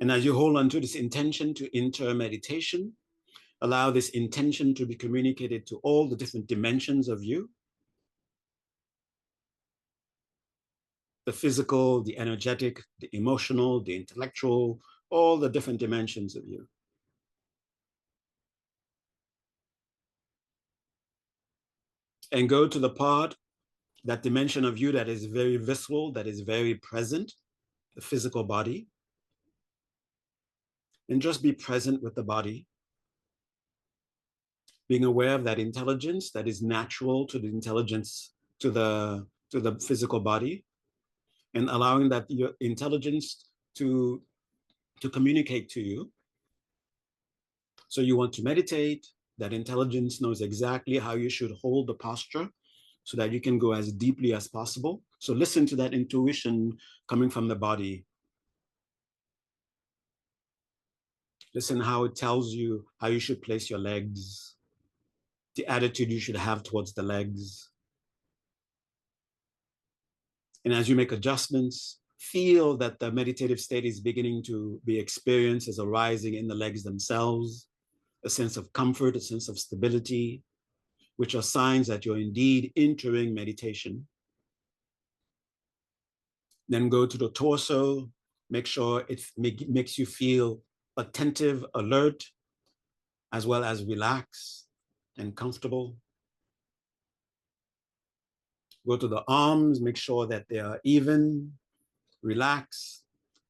And as you hold on to this intention to enter meditation, allow this intention to be communicated to all the different dimensions of you. The physical, the energetic, the emotional, the intellectual, all the different dimensions of you. And go to the part, that dimension of you that is very visceral, that is very present, the physical body. And just be present with the body, being aware of that intelligence that is natural to the intelligence, to the physical body, and allowing that your intelligence to communicate to you. So you want to meditate, that intelligence knows exactly how you should hold the posture so that you can go as deeply as possible. So listen to that intuition coming from the body. Listen how it tells you how you should place your legs, the attitude you should have towards the legs. And as you make adjustments, feel that the meditative state is beginning to be experienced as arising in the legs themselves, a sense of comfort, a sense of stability, which are signs that you're indeed entering meditation. Then go to the torso, make sure it makes you feel attentive, alert, as well as relaxed and comfortable. Go to the arms, make sure that they are even, relax,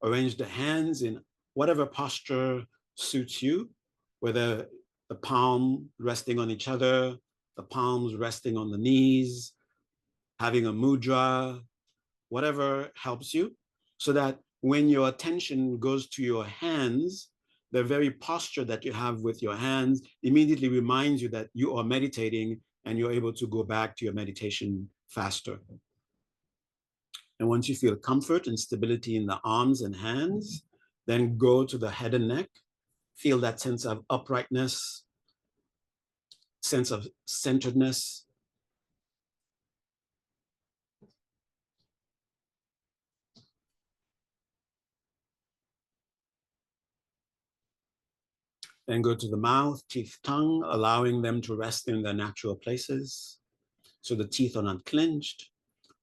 arrange the hands in whatever posture suits you, whether the palm resting on each other, the palms resting on the knees, having a mudra, whatever helps you, so that when your attention goes to your hands, the very posture that you have with your hands immediately reminds you that you are meditating and you're able to go back to your meditation faster. And once you feel comfort and stability in the arms and hands, then go to the head and neck. Feel that sense of uprightness, sense of centeredness. Then go to the mouth, teeth, tongue, allowing them to rest in their natural places. So the teeth are not clenched,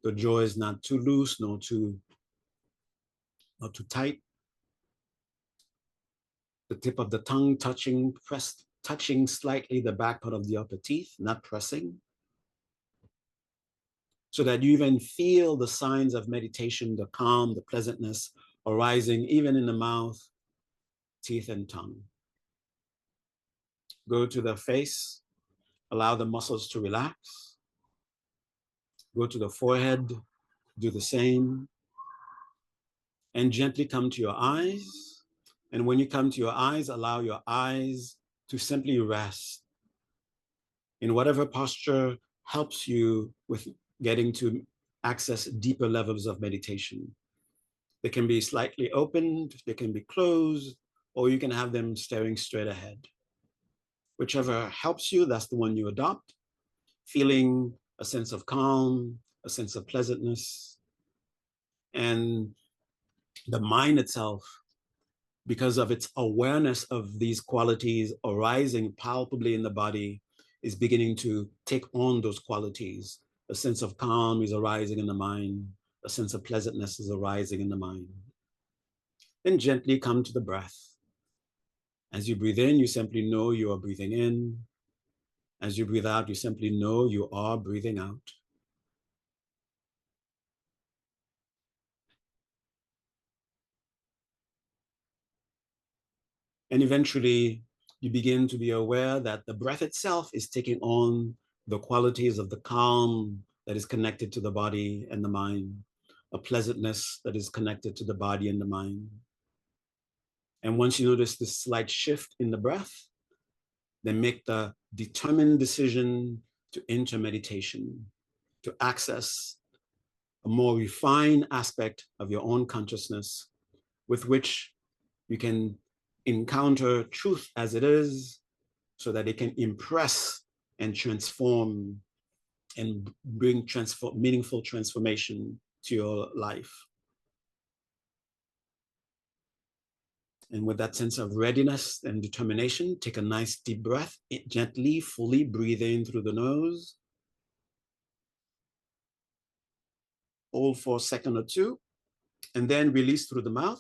the jaw is not too loose, nor too tight. The tip of the tongue touching slightly the back part of the upper teeth, not pressing. So that you even feel the signs of meditation, the calm, the pleasantness arising even in the mouth, teeth, and tongue. Go to the face, allow the muscles to relax. Go to the forehead, do the same. And gently come to your eyes. And when you come to your eyes, allow your eyes to simply rest in whatever posture helps you with getting to access deeper levels of meditation. They can be slightly opened, they can be closed, or you can have them staring straight ahead. Whichever helps you, that's the one you adopt, feeling a sense of calm, a sense of pleasantness. And the mind itself, because of its awareness of these qualities arising palpably in the body, is beginning to take on those qualities. A sense of calm is arising in the mind. A sense of pleasantness is arising in the mind. Then gently come to the breath. As you breathe in, you simply know you are breathing in. As you breathe out, you simply know you are breathing out. And eventually, you begin to be aware that the breath itself is taking on the qualities of the calm that is connected to the body and the mind, a pleasantness that is connected to the body and the mind. And once you notice this slight shift in the breath, then make the determined decision to enter meditation, to access a more refined aspect of your own consciousness with which you can encounter truth as it is, so that it can impress and transform and bring meaningful transformation to your life. And with that sense of readiness and determination, take a nice deep breath, gently, fully breathe in through the nose. Hold for a second or two, and then release through the mouth.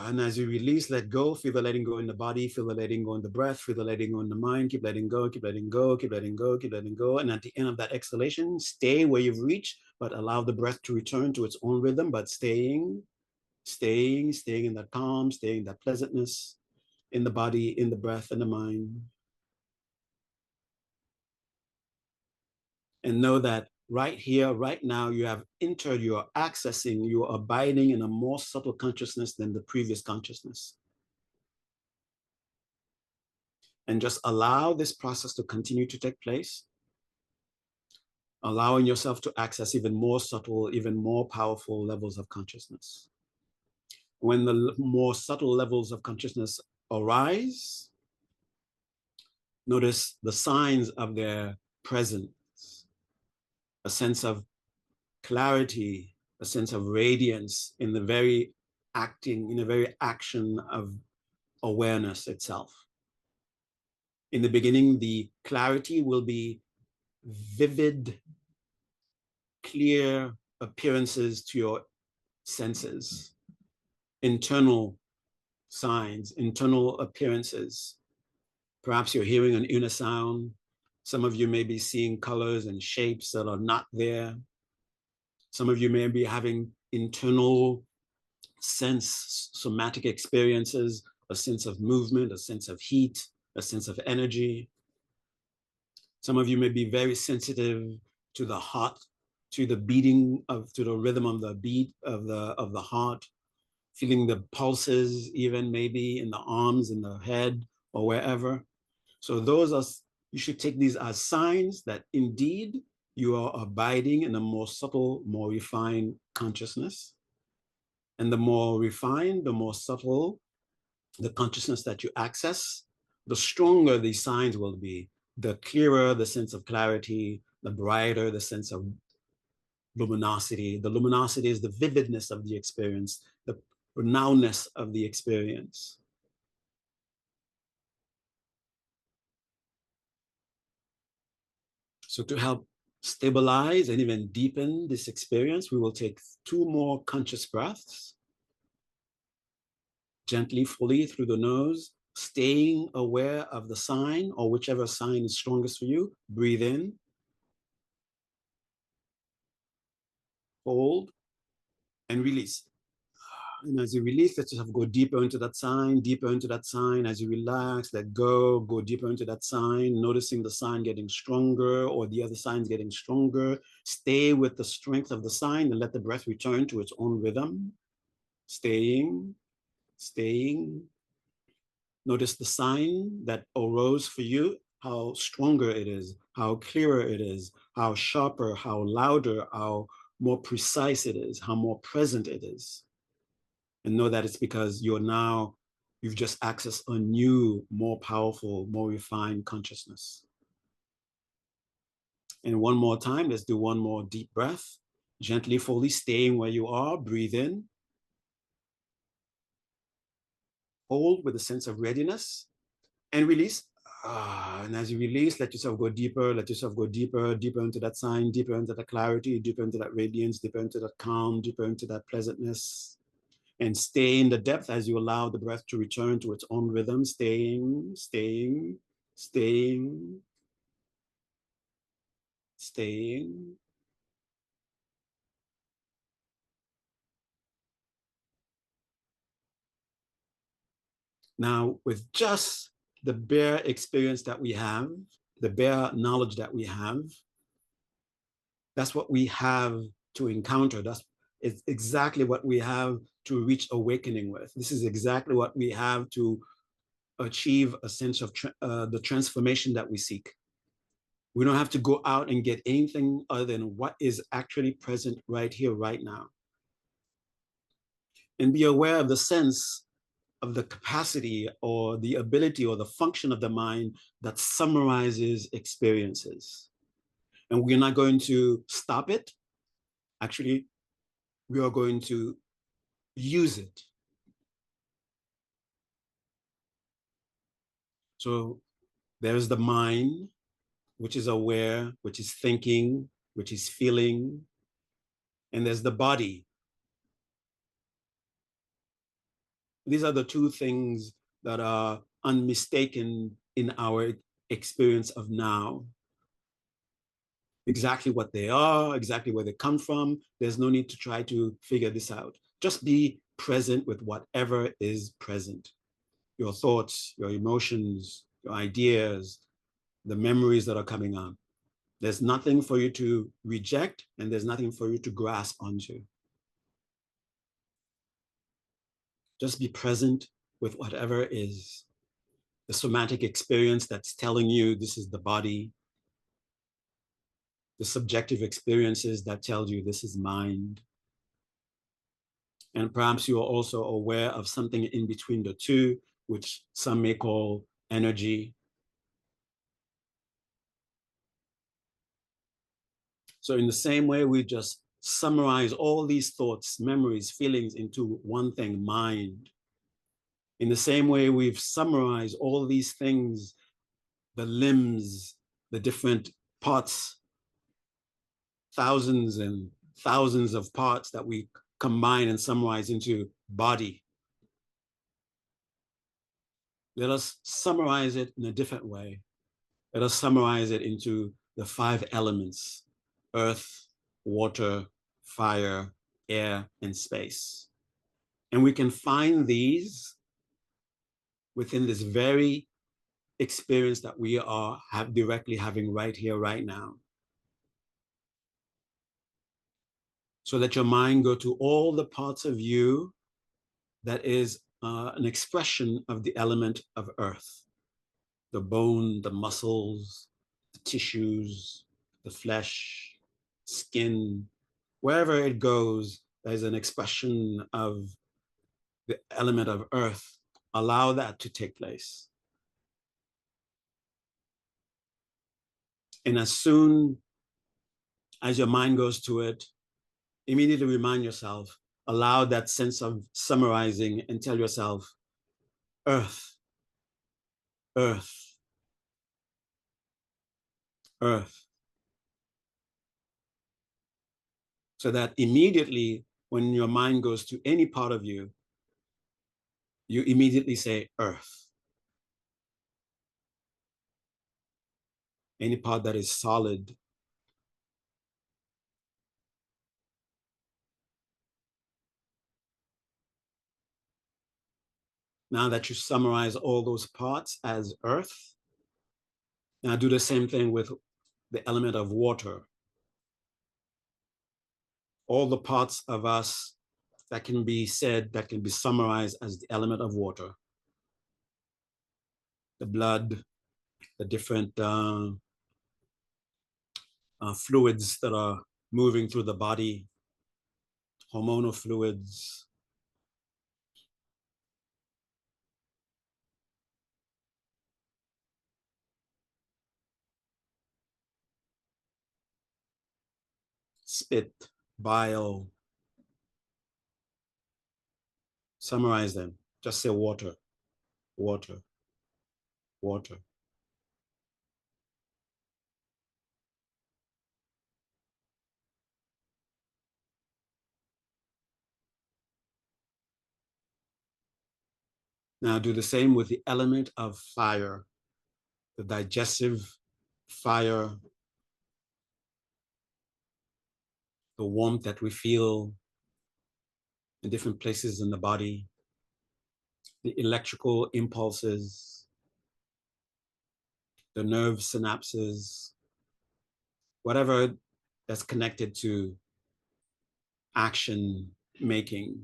And as you release, let go, feel the letting go in the body, feel the letting go in the breath, feel the letting go in the mind, keep letting go, keep letting go, keep letting go, keep letting go. And at the end of that exhalation, stay where you've reached, but allow the breath to return to its own rhythm, but staying in that calm, staying in that pleasantness in the body, in the breath, in the mind. And know that right here, right now, you have entered, you are accessing, you are abiding in a more subtle consciousness than the previous consciousness. And just allow this process to continue to take place, allowing yourself to access even more subtle, even more powerful levels of consciousness. When the more subtle levels of consciousness arise, notice the signs of their presence, a sense of clarity, a sense of radiance in the very acting, in the very action of awareness itself. In the beginning, the clarity will be vivid, clear appearances to your senses, internal signs, internal appearances. Perhaps you're hearing an inner sound. Some of you may be seeing colors and shapes that are not there. Some of you may be having internal sense, somatic experiences, a sense of movement, a sense of heat, a sense of energy. Some of you may be very sensitive to the heart, to the beating of, to the rhythm of the beat of the heart, feeling the pulses, even maybe in the arms, in the head, or wherever. So those are, you should take these as signs that indeed you are abiding in a more subtle, more refined consciousness. And the more refined, the more subtle the consciousness that you access, the stronger these signs will be, the clearer the sense of clarity, the brighter the sense of luminosity. The luminosity is the vividness of the experience, the renowness of the experience. So to help stabilize and even deepen this experience, we will take 2 more conscious breaths, gently, fully through the nose, staying aware of the sign or whichever sign is strongest for you. Breathe in, hold, and release. And as you release, let yourself go deeper into that sign, deeper into that sign. As you relax, let go, go deeper into that sign, noticing the sign getting stronger or the other signs getting stronger. Stay with the strength of the sign and let the breath return to its own rhythm. Staying, staying. Notice the sign that arose for you, how stronger it is, how clearer it is, how sharper, how louder, how more precise it is, how more present it is. And know that it's because you've just accessed a new, more powerful, more refined consciousness. And one more time, let's do one more deep breath. Gently, fully staying where you are, breathe in. Hold with a sense of readiness and release. And as you release, let yourself go deeper, let yourself go deeper, deeper into that sign, deeper into that clarity, deeper into that radiance, deeper into that calm, deeper into that pleasantness. And stay in the depth as you allow the breath to return to its own rhythm, staying, staying, staying, staying. Now, with just the bare experience that we have, the bare knowledge that we have, that's what we have to encounter. It's exactly what we have to reach awakening with. This is exactly what we have to achieve a sense of the transformation that we seek. We don't have to go out and get anything other than what is actually present right here, right now. And be aware of the sense of the capacity or the ability or the function of the mind that summarizes experiences. And we're not going to stop it. Actually, we are going to use it. So there's the mind, which is aware, which is thinking, which is feeling, and there's the body. These are the two things that are unmistaken in our experience of now. Exactly what they are, exactly where they come from. There's no need to try to figure this out. Just be present with whatever is present. Your thoughts, your emotions, your ideas, the memories that are coming up. There's nothing for you to reject, and there's nothing for you to grasp onto. Just be present with whatever is. The somatic experience that's telling you this is the body, the subjective experiences that tell you this is mind. And perhaps you are also aware of something in between the two, which some may call energy. So in the same way, we just summarize all these thoughts, memories, feelings into one thing, mind. In the same way, we've summarized all these things, the limbs, the different parts, thousands and thousands of parts that we combine and summarize into body. Let us summarize it in a different way. Let us summarize it into the 5 elements: earth, water, fire, air, and space. And we can find these within this very experience that we are directly having right here, right now. So let your mind go to all the parts of you that is an expression of the element of earth: the bone, the muscles, the tissues, the flesh, skin. Wherever it goes, there's an expression of the element of earth. Allow that to take place. And as soon as your mind goes to it, immediately remind yourself, allow that sense of summarizing and tell yourself, earth, earth, earth. So that immediately when your mind goes to any part of you, you immediately say earth. Any part that is solid. Now that you summarize all those parts as earth, now do the same thing with the element of water. All the parts of us that can be said, that can be summarized as the element of water. The blood, the different fluids that are moving through the body, hormonal fluids. Spit, bile. Summarize them. Just say water, water, water. Now do the same with the element of fire, the digestive fire, the warmth that we feel in different places in the body, the electrical impulses, the nerve synapses, whatever that's connected to action making.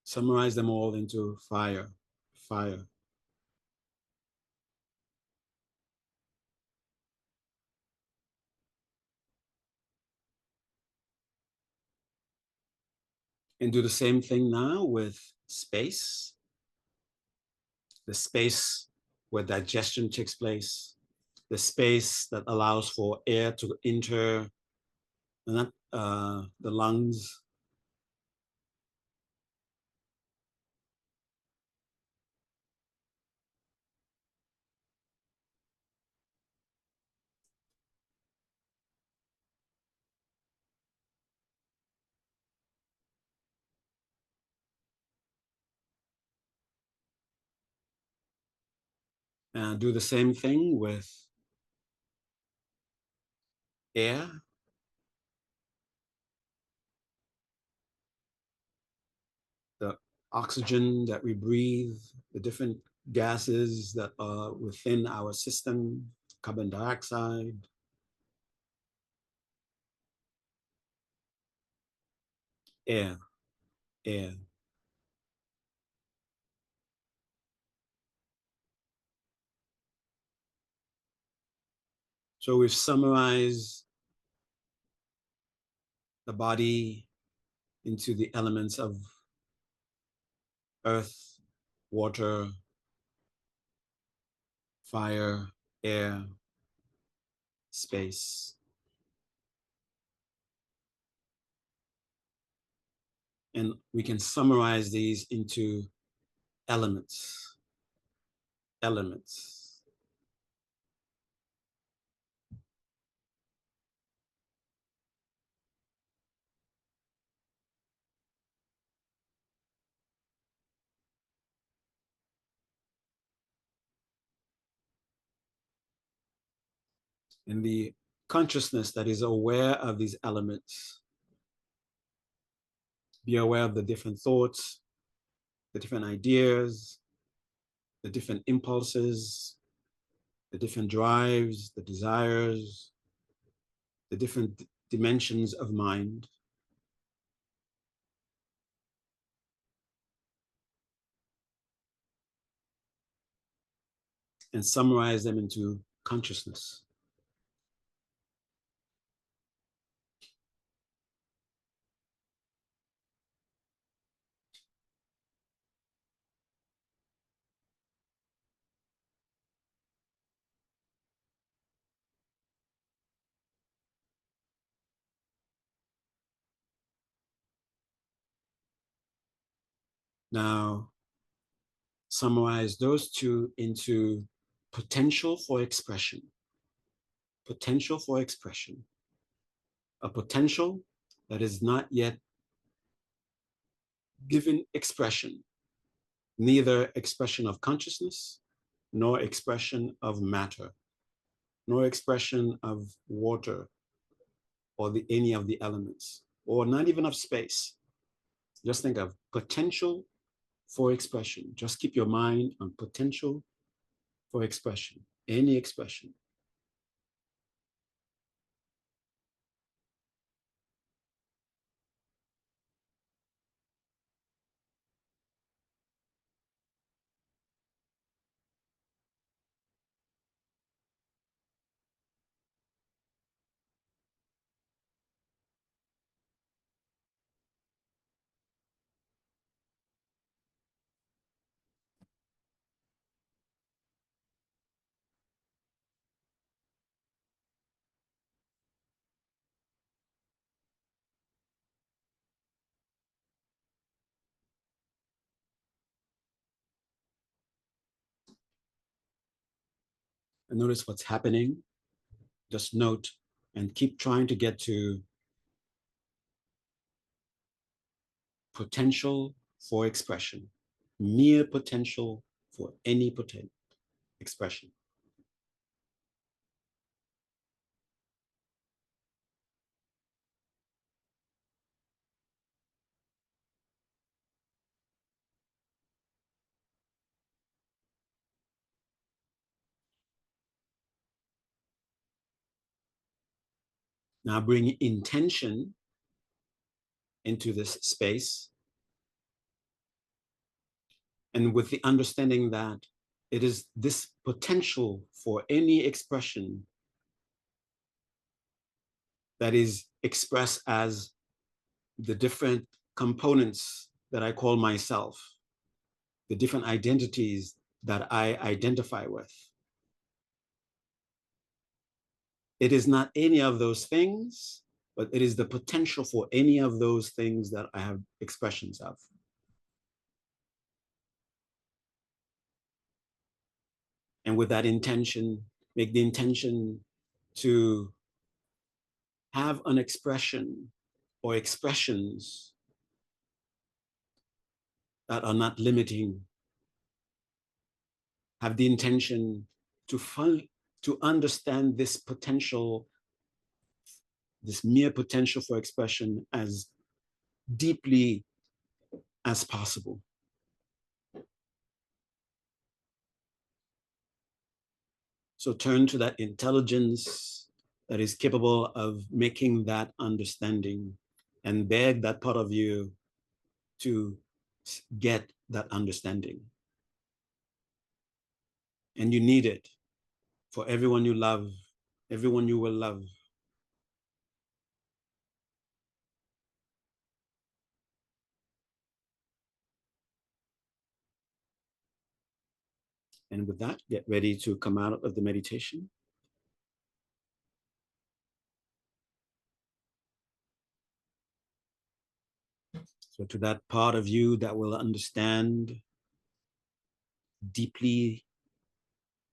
Summarize them all into fire, fire. And do the same thing now with space, the space where digestion takes place, the space that allows for air to enter the lungs, And do the same thing with air. The oxygen that we breathe, the different gases that are within our system, carbon dioxide, air, air. So we've summarized the body into the elements of earth, water, fire, air, space. And we can summarize these into elements, elements. And the consciousness that is aware of these elements, be aware of the different thoughts, the different ideas, the different impulses, the different drives, the desires, the different dimensions of mind. And summarize them into consciousness. Now, summarize those two into potential for expression. Potential for expression. A potential that is not yet given expression, neither expression of consciousness, nor expression of matter, nor expression of water or any of the elements, or not even of space. Just think of potential for expression. Just keep your mind on potential for expression, any expression. And notice what's happening. Just note and keep trying to get to potential for expression, mere potential for any expression. Now bring intention into this space, and with the understanding that it is this potential for any expression that is expressed as the different components that I call myself, the different identities that I identify with. It is not any of those things, but it is the potential for any of those things that I have expressions of. And with that intention, make the intention to have an expression or expressions that are not limiting, have the intention to understand this potential, this mere potential for expression as deeply as possible. So turn to that intelligence that is capable of making that understanding and beg that part of you to get that understanding. And you need it for everyone you love, everyone you will love. And with that, get ready to come out of the meditation. So to that part of you that will understand deeply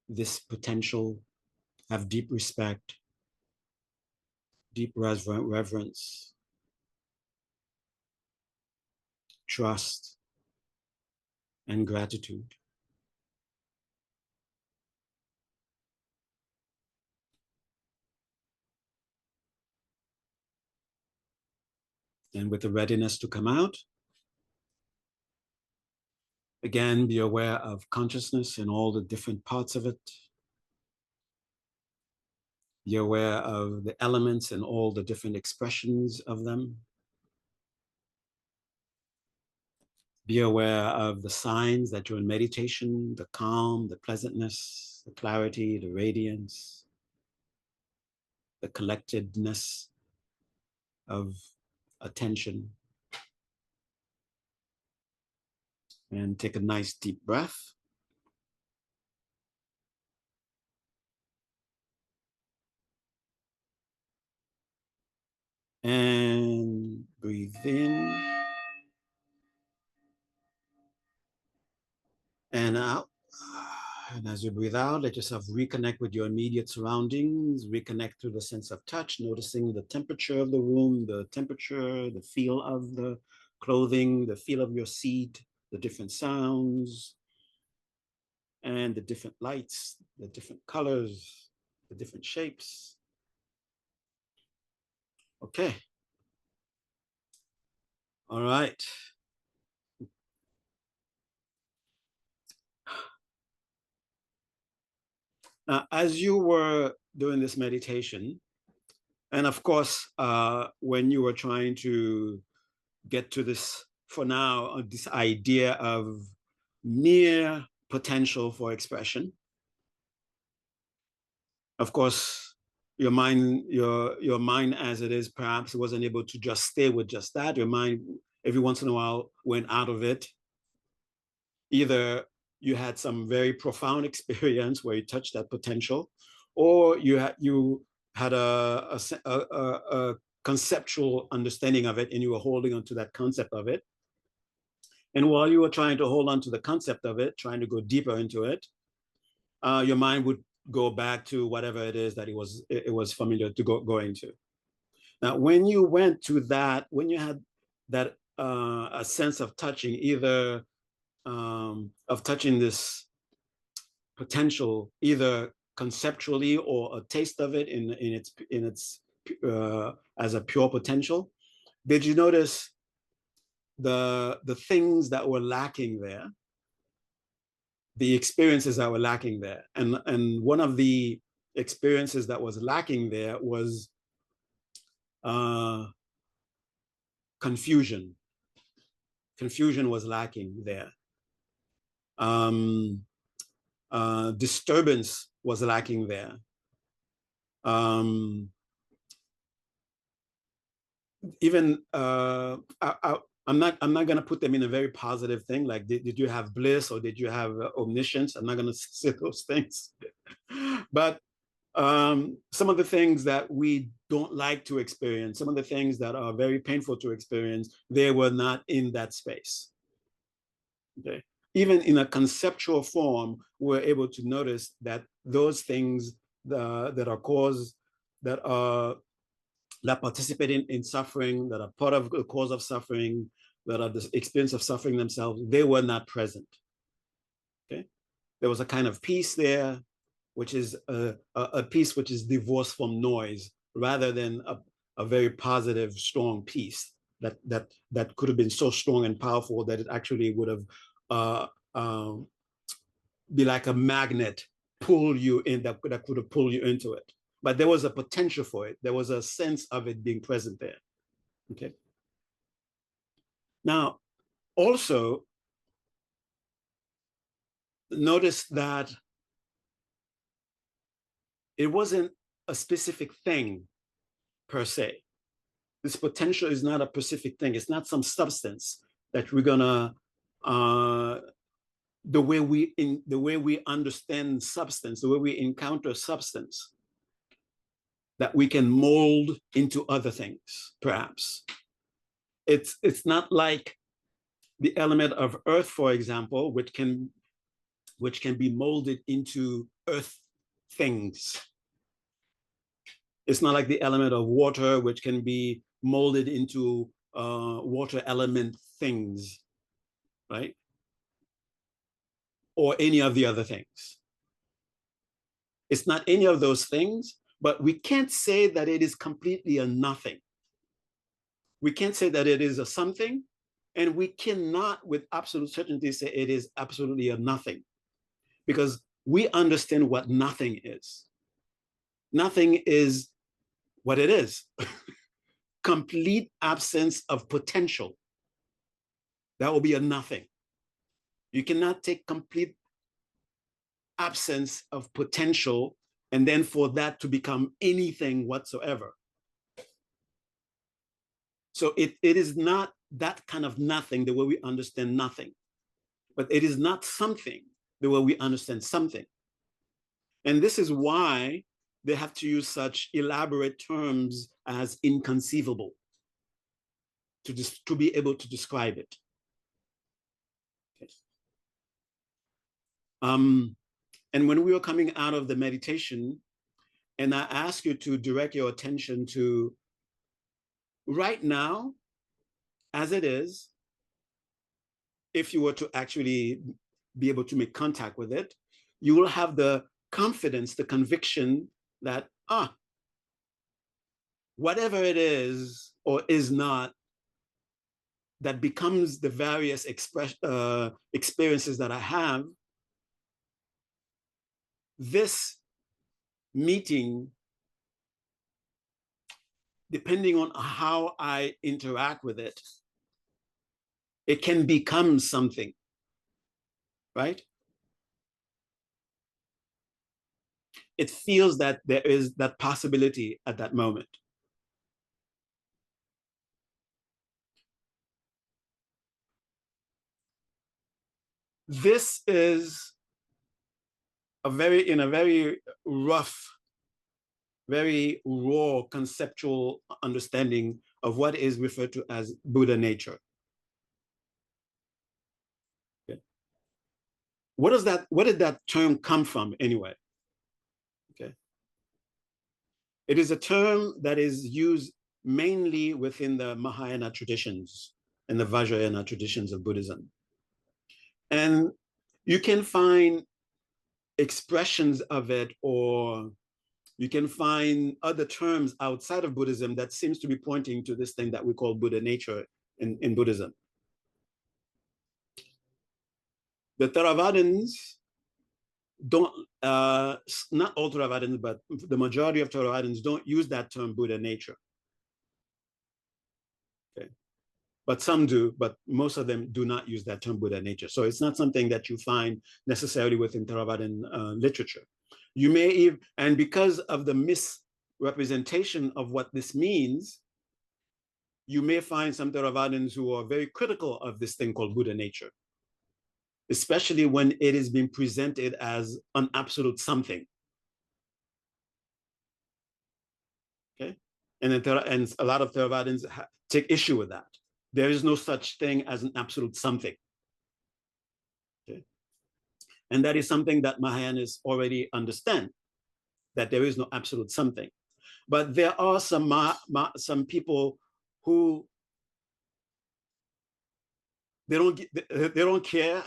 this potential, have deep respect, deep reverence, trust, and gratitude. And with the readiness to come out, again, be aware of consciousness and all the different parts of it. Be aware of the elements and all the different expressions of them. Be aware of the signs that you're in meditation, the calm, the pleasantness, the clarity, the radiance, the collectedness of attention. And take a nice deep breath. And breathe in and out. And as you breathe out, let yourself reconnect with your immediate surroundings, reconnect to the sense of touch, noticing the temperature of the room, the temperature, the feel of the clothing, the feel of your seat, the different sounds, and the different lights, the different colors, the different shapes. Okay. All right. Now, as you were doing this meditation, and of course, when you were trying to get to this, for now, this idea of mere potential for expression, of course, your mind as it is perhaps wasn't able to just stay with just that. Your mind every once in a while went out of it. Either you had some very profound experience where you touched that potential, or you had a conceptual understanding of it and you were holding on to that concept of it. And while you were trying to hold on to the concept of it, trying to go deeper into it, your mind would go back to whatever it is that it was familiar to going to. Now, when you went to that, when you had that a sense of touching, either of touching this potential, either conceptually or a taste of it in its as a pure potential, did you notice the things that were lacking there, the experiences that were lacking there? And one of the experiences that was lacking there was confusion. Confusion was lacking there. Disturbance was lacking there. Even I'm not going to put them in a very positive thing, like did you have bliss or did you have omniscience? I'm not going to say those things. But some of the things that we don't like to experience, some of the things that are very painful to experience, they were not in that space. Okay. Even in a conceptual form, we're able to notice that those things that are caused, that participate in suffering, that are part of the cause of suffering, that are the experience of suffering themselves, they were not present. Okay. There was a kind of peace there, which is a peace which is divorced from noise, rather than a very positive, strong peace that could have been so strong and powerful that it actually would have uh, um, be like a magnet, pull you in, that could have pulled you into it. But there was a potential for it. There was a sense of it being present there. Okay. Now, also notice that it wasn't a specific thing per se. This potential is not a specific thing. It's not some substance that we're gonna the way we understand substance, the way we encounter substance, that we can mold into other things, perhaps. It's not like the element of earth, for example, which can be molded into earth things. It's not like the element of water, which can be molded into water element things, right? Or any of the other things. It's not any of those things, but we can't say that it is completely a nothing. We can't say that it is a something, and we cannot with absolute certainty say it is absolutely a nothing, because we understand what nothing is. Nothing is what it is. Complete absence of potential. That will be a nothing. You cannot take complete absence of potential and then for that to become anything whatsoever. So it is not that kind of nothing the way we understand nothing, but it is not something the way we understand something. And this is why they have to use such elaborate terms as inconceivable to be able to describe it. Okay. And when we were coming out of the meditation, and I ask you to direct your attention to right now, as it is, if you were to actually be able to make contact with it, you will have the confidence, the conviction that, whatever it is or is not, that becomes the various experiences that I have, this meeting, depending on how I interact with it, it can become something, right? It feels that there is that possibility at that moment. This is a very rough, very raw conceptual understanding of what is referred to as Buddha nature. Okay. What did that term come from anyway? Okay. It is a term that is used mainly within the Mahayana traditions and the Vajrayana traditions of Buddhism. And you can find expressions of it, or you can find other terms outside of Buddhism that seems to be pointing to this thing that we call Buddha nature in Buddhism. The Theravadins don't, not all Theravadins, but the majority of Theravadins don't use that term Buddha nature. Okay. But some do, but most of them do not use that term Buddha nature. So it's not something that you find necessarily within Theravadin literature. You may even, and because of the misrepresentation of what this means, you may find some Theravadins who are very critical of this thing called Buddha nature, especially when it is being presented as an absolute something. Okay, and a lot of Theravadins take issue with that. There is no such thing as an absolute something. Okay, and that is something that Mahayanas already understand, that there is no absolute something. But there are some people who they don't care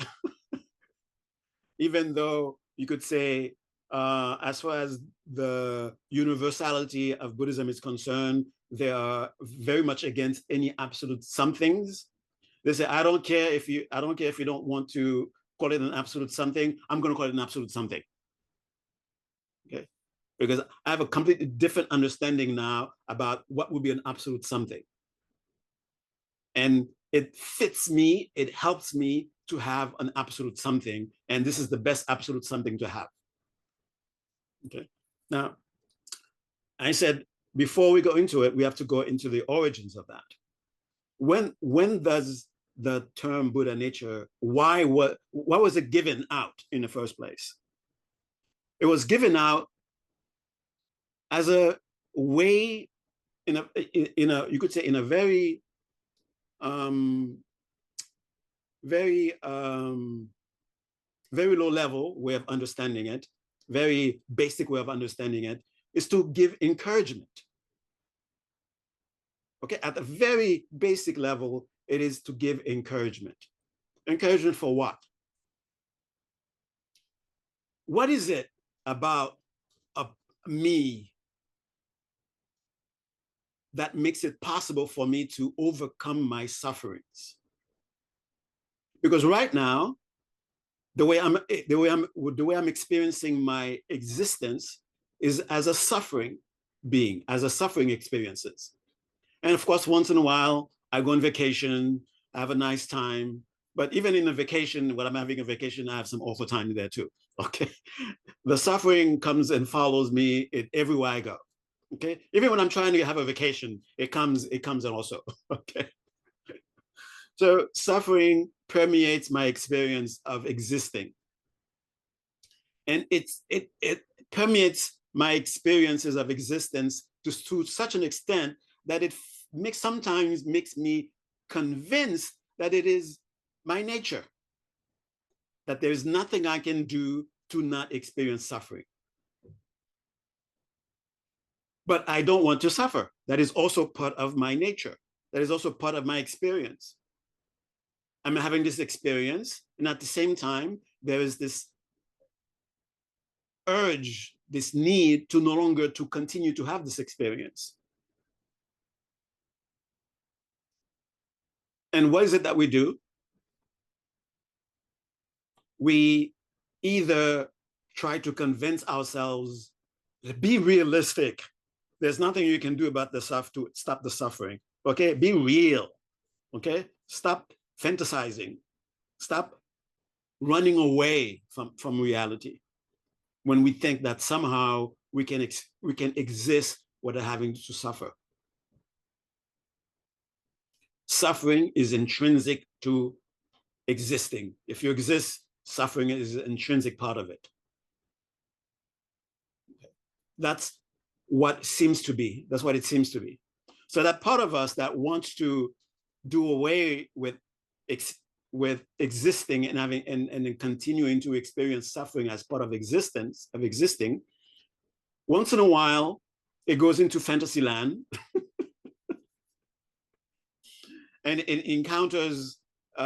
even though you could say, as far as the universality of Buddhism is concerned, they are very much against any absolute somethings. They say, I don't care if you don't want to call it an absolute something. I'm going to call it an absolute something. Okay, because I have a completely different understanding now about what would be an absolute something, and it fits me. It helps me to have an absolute something, and this is the best absolute something to have. Okay, now I said before we go into it, we have to go into the origins of that. When does the term Buddha nature, why what was it given out in the first place? It was given out as a way, in a you could say in a very very very low level way of understanding it, very basic way of understanding it, is to give encouragement. Okay, at a very basic level, it is to give encouragement. Encouragement for what? What is it about me that makes it possible for me to overcome my sufferings? Because right now, the way I'm experiencing my existence is as a suffering being, as a suffering experiences. And of course, once in a while, I go on vacation, I have a nice time. But even in a vacation, when I'm having a vacation, I have some awful time there too. Okay. The suffering comes and follows me everywhere I go. Okay. Even when I'm trying to have a vacation, it comes and also. Okay. So suffering permeates my experience of existing. And it permeates my experiences of existence to such an extent that it sometimes makes me convinced that it is my nature, that there is nothing I can do to not experience suffering. But I don't want to suffer. That is also part of my nature. That is also part of my experience. I'm having this experience, and at the same time, there is this urge, this need to no longer to continue to have this experience. And what is it that we do? We either try to convince ourselves, be realistic. There's nothing you can do about the to stop the suffering. Okay, be real. Okay, stop fantasizing. Stop running away from reality when we think that somehow we can exist without having to suffer. Suffering is intrinsic to existing. If you exist, suffering is an intrinsic part of it. That's what seems to be. That's what it seems to be. So that part of us that wants to do away with existing and having and continuing to experience suffering as part of existing, once in a while it goes into fantasy land and it encounters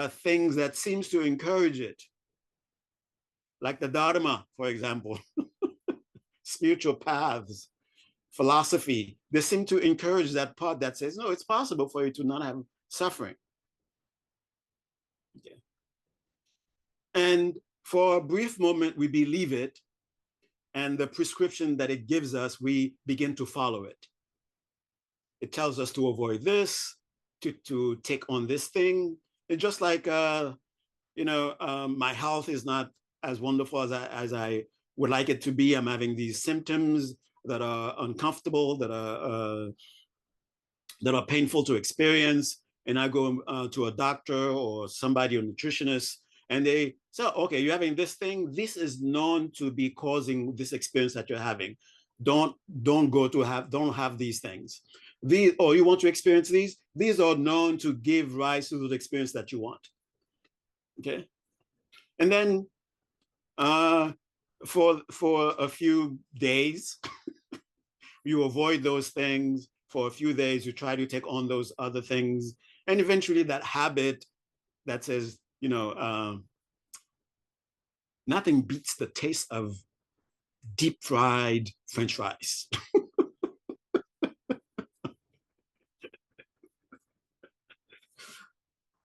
things that seems to encourage it, like the dharma, for example. Spiritual paths, philosophy, they seem to encourage that part that says, no, it's possible for you to not have suffering. Okay. And for a brief moment, we believe it, and the prescription that it gives us, we begin to follow it. It tells us to avoid this, to take on this thing. It's just like, my health is not as wonderful as I would like it to be. I'm having these symptoms that are uncomfortable, that are painful to experience. And I go to a doctor or somebody, a nutritionist, and they say, okay, you're having this thing. This is known to be causing this experience that you're having. Don't have these things. You want to experience these? These are known to give rise to the experience that you want. Okay. And then for a few days, you avoid those things. For a few days, you try to take on those other things. And eventually that habit that says, Nothing beats the taste of deep fried French fries.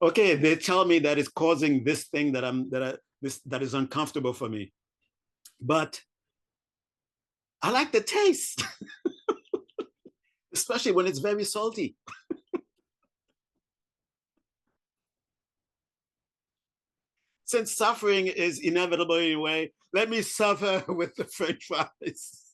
Okay, they tell me that it's causing this thing that is uncomfortable for me, but I like the taste, especially when it's very salty. Since suffering is inevitable anyway, let me suffer with the French fries.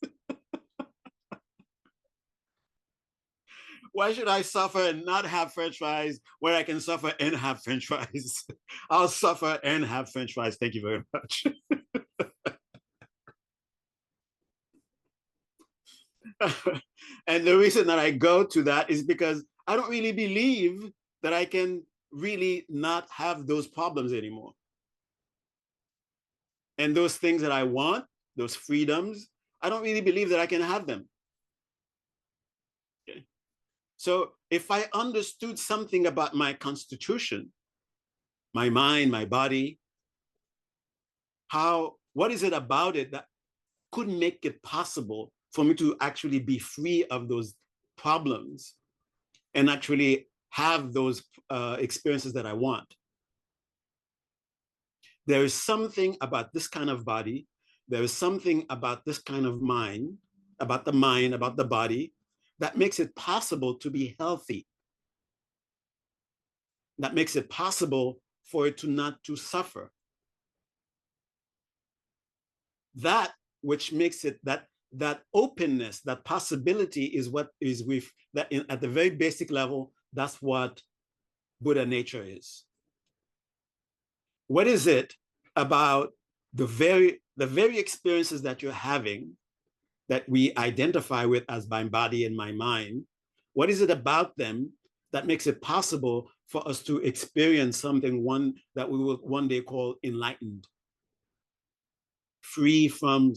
Why should I suffer and not have French fries where I can suffer and have French fries? I'll suffer and have French fries. Thank you very much. And the reason that I go to that is because I don't really believe that I can really not have those problems anymore. And those things that I want, those freedoms, I don't really believe that I can have them. Okay? So if I understood something about my constitution, my mind, my body, what is it about it that could make it possible for me to actually be free of those problems and actually have those experiences that I want? There is something about this kind of body. There is something about this kind of mind, about the body, that makes it possible to be healthy. That makes it possible for it to not to suffer. That which makes it that openness, that possibility is what is with that at the very basic level. That's what Buddha nature is. What is it about the very experiences that you're having that we identify with as my body and my mind? What is it about them that makes it possible for us to experience something that we will one day call enlightened, free from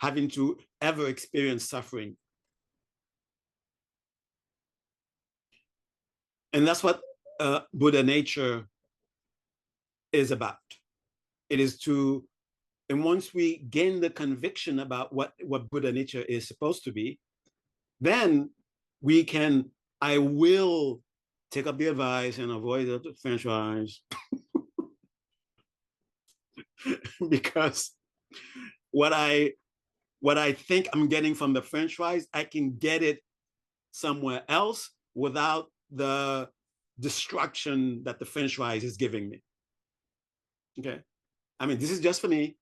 having to ever experience suffering? And that's what Buddha nature is about. It is to, and once we gain the conviction about what Buddha nature is supposed to be, then I will take up the advice and avoid the French fries. Because what I think I'm getting from the French fries, I can get it somewhere else without the destruction that the French fries is giving me. Okay. I mean, this is just for me.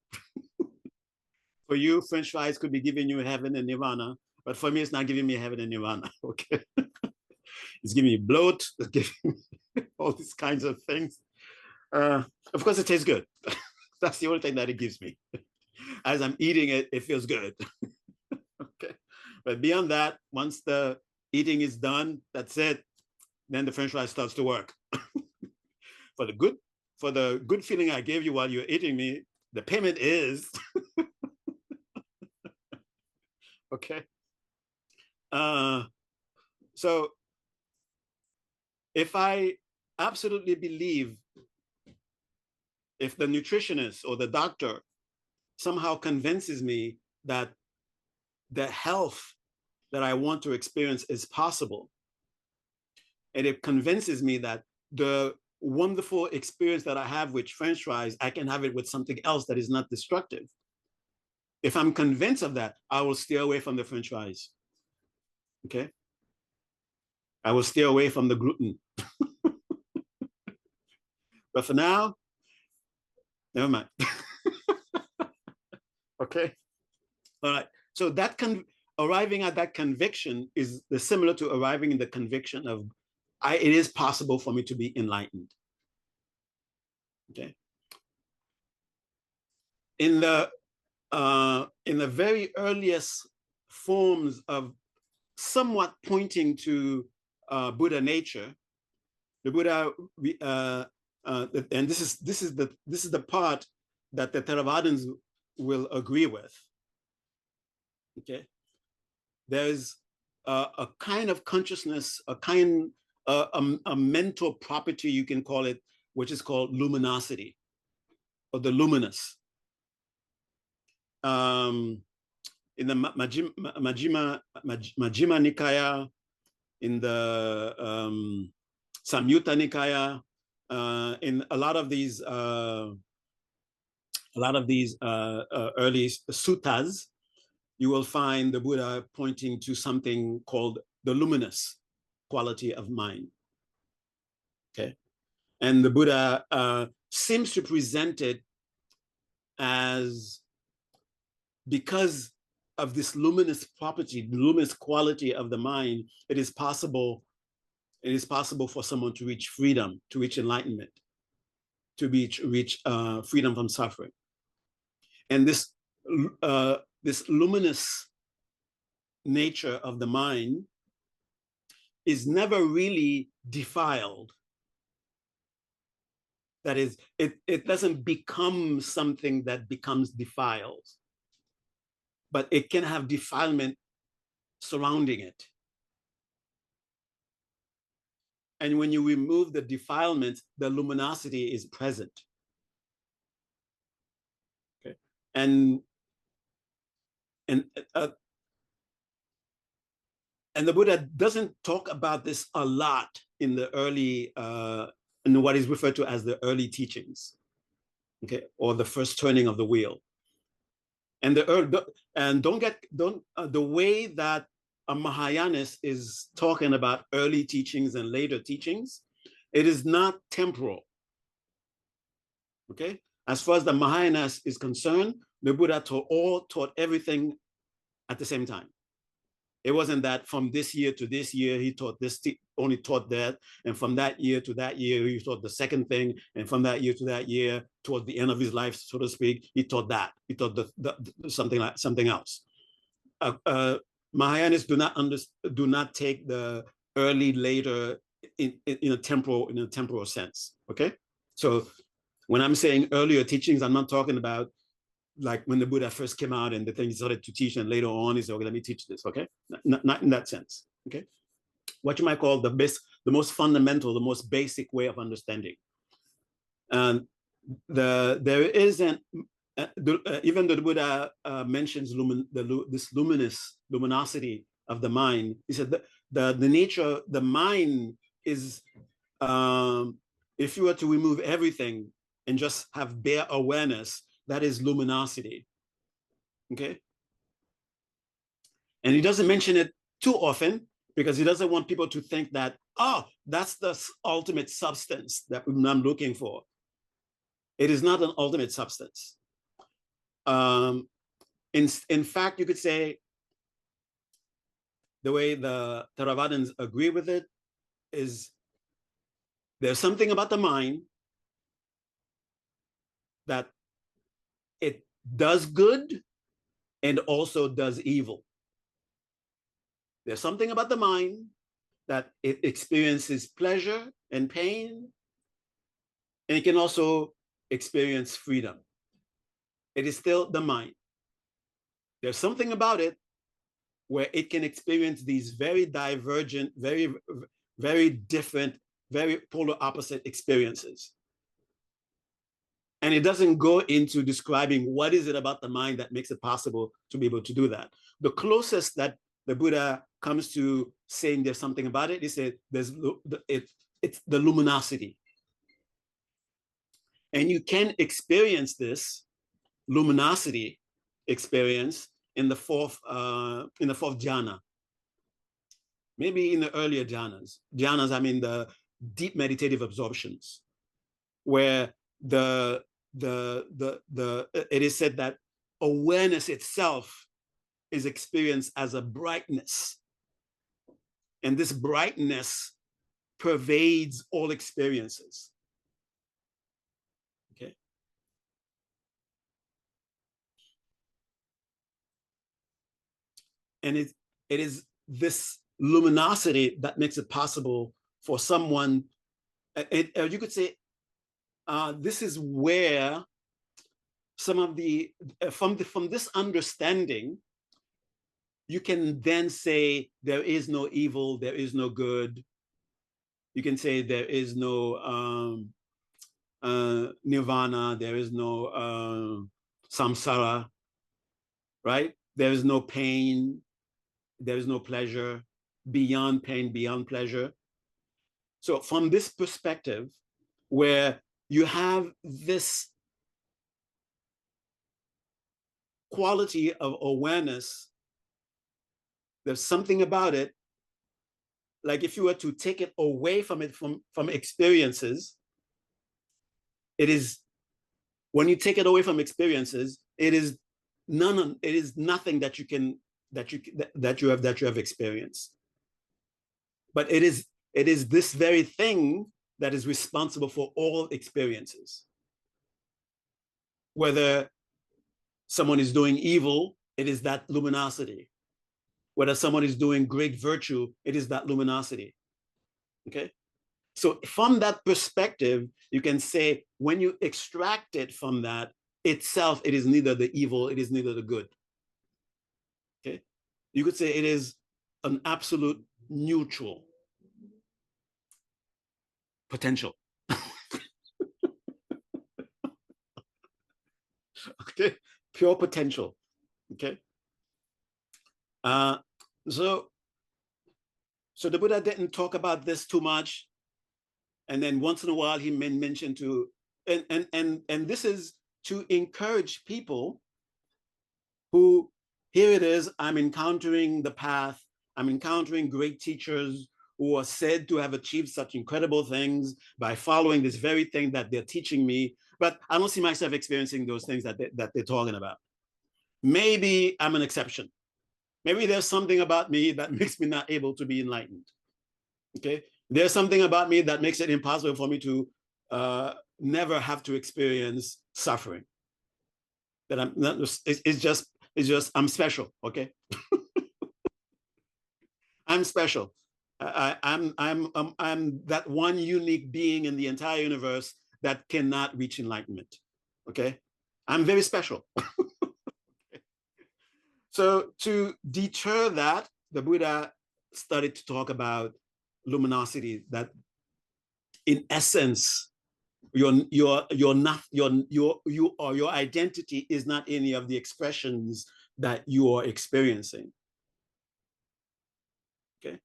For you, French fries could be giving you heaven and nirvana, but for me, it's not giving me heaven and nirvana. Okay. It's giving me bloat, it's giving me all these kinds of things. Of course, it tastes good. That's the only thing that it gives me. As I'm eating it, it feels good. Okay. But beyond that, once the eating is done, that's it. Then the French fry starts to work. For the good feeling I gave you while you're eating me, the payment is okay. So if I absolutely believe, if the nutritionist or the doctor somehow convinces me that the health that I want to experience is possible, and it convinces me that the wonderful experience that I have with French fries, I can have it with something else that is not destructive. If I'm convinced of that, I will stay away from the French fries. Okay? I will stay away from the gluten. But for now, never mind. Okay? All right. So arriving at that conviction is similar to arriving in the conviction of it is possible for me to be enlightened. Okay. In the very earliest forms of somewhat pointing to Buddha nature, the Buddha, and this is the part that the Theravadins will agree with. Okay, there's a kind of consciousness, a mental property, you can call it, which is called luminosity, or the luminous. in the Majjhima Nikaya, in the Samyutta Nikaya, in a lot of these early suttas, you will find the Buddha pointing to something called the luminous quality of mind. Okay, and the Buddha seems to present it as, because of this luminous property, the luminous quality of the mind, it is possible for someone to reach freedom, to reach enlightenment, to reach freedom from suffering. And this luminous nature of the mind is never really defiled. That is, it doesn't become something that becomes defiled, but it can have defilement surrounding it. And when you remove the defilement, the luminosity is present. Okay, and the Buddha doesn't talk about this a lot in the early, in what is referred to as the early teachings, okay, or the first turning of the wheel. And the way that a Mahayanist is talking about early teachings and later teachings, it is not temporal. Okay, as far as the Mahayanist is concerned, the Buddha taught everything at the same time. It wasn't that from this year to this year he taught this, only taught that, and from that year to that year he taught the second thing, and from that year to that year, toward the end of his life, so to speak, he taught that. He taught something else. Mahayanists do not take the early, later in a temporal sense. Okay, so when I'm saying earlier teachings, I'm not talking about like when the Buddha first came out and the thing he started to teach, and later on he said, okay, let me teach this. Okay, not in that sense. Okay, what you might call the most fundamental, the most basic way of understanding. And there isn't, even though the Buddha mentions this luminosity of the mind, he said that the nature, the mind is, if you were to remove everything and just have bare awareness, that is luminosity. Okay, and he doesn't mention it too often because he doesn't want people to think that, oh, that's the ultimate substance that I'm looking for. It is not an ultimate substance. In fact, you could say the way the Theravadins agree with it is there's something about the mind that it does good and also does evil. There's something about the mind that it experiences pleasure and pain, and it can also experience freedom. It is still the mind. There's something about it where it can experience these very divergent, very, very different, very polar opposite experiences. And it doesn't go into describing what is it about the mind that makes it possible to be able to do that. The closest that the Buddha comes to saying there's something about it, he said it's the luminosity. And you can experience this luminosity experience in the fourth jhana. Maybe in the earlier jhanas. Jhanas, I mean the deep meditative absorptions, where it is said that awareness itself is experienced as a brightness. And this brightness pervades all experiences. Okay. And it is this luminosity that makes it possible for someone, you could say, this is where some of from this understanding, you can then say there is no evil, there is no good. You can say there is no nirvana, there is no samsara. right? There is no pain, there is no pleasure, beyond pain, beyond pleasure. So from this perspective, where you have this quality of awareness, there's something about it, like if you were to take it away from it, from experiences, it is, when you take it away from experiences, it is nothing that you have experienced. But it is this very thing that is responsible for all experiences. Whether someone is doing evil, it is that luminosity. Whether someone is doing great virtue, it is that luminosity. Okay? So from that perspective, you can say when you extract it from that itself, it is neither the evil, it is neither the good. Okay? You could say it is an absolute neutral potential. Okay? Pure potential. Okay? So the Buddha didn't talk about this too much. And then once in a while, he mentioned to, and this is to encourage people who, here it is, I'm encountering the path, I'm encountering great teachers who are said to have achieved such incredible things by following this very thing that they're teaching me, but I don't see myself experiencing those things that they're talking about. Maybe I'm an exception. Maybe there's something about me that makes me not able to be enlightened. Okay, there's something about me that makes it impossible for me to never have to experience suffering. That I'm not. It's just I'm special. Okay, I'm special. I'm that one unique being in the entire universe that cannot reach enlightenment. Okay, I'm very special. So to deter that, the Buddha started to talk about luminosity, that in essence, your identity is not any of the expressions that you are experiencing. Okay.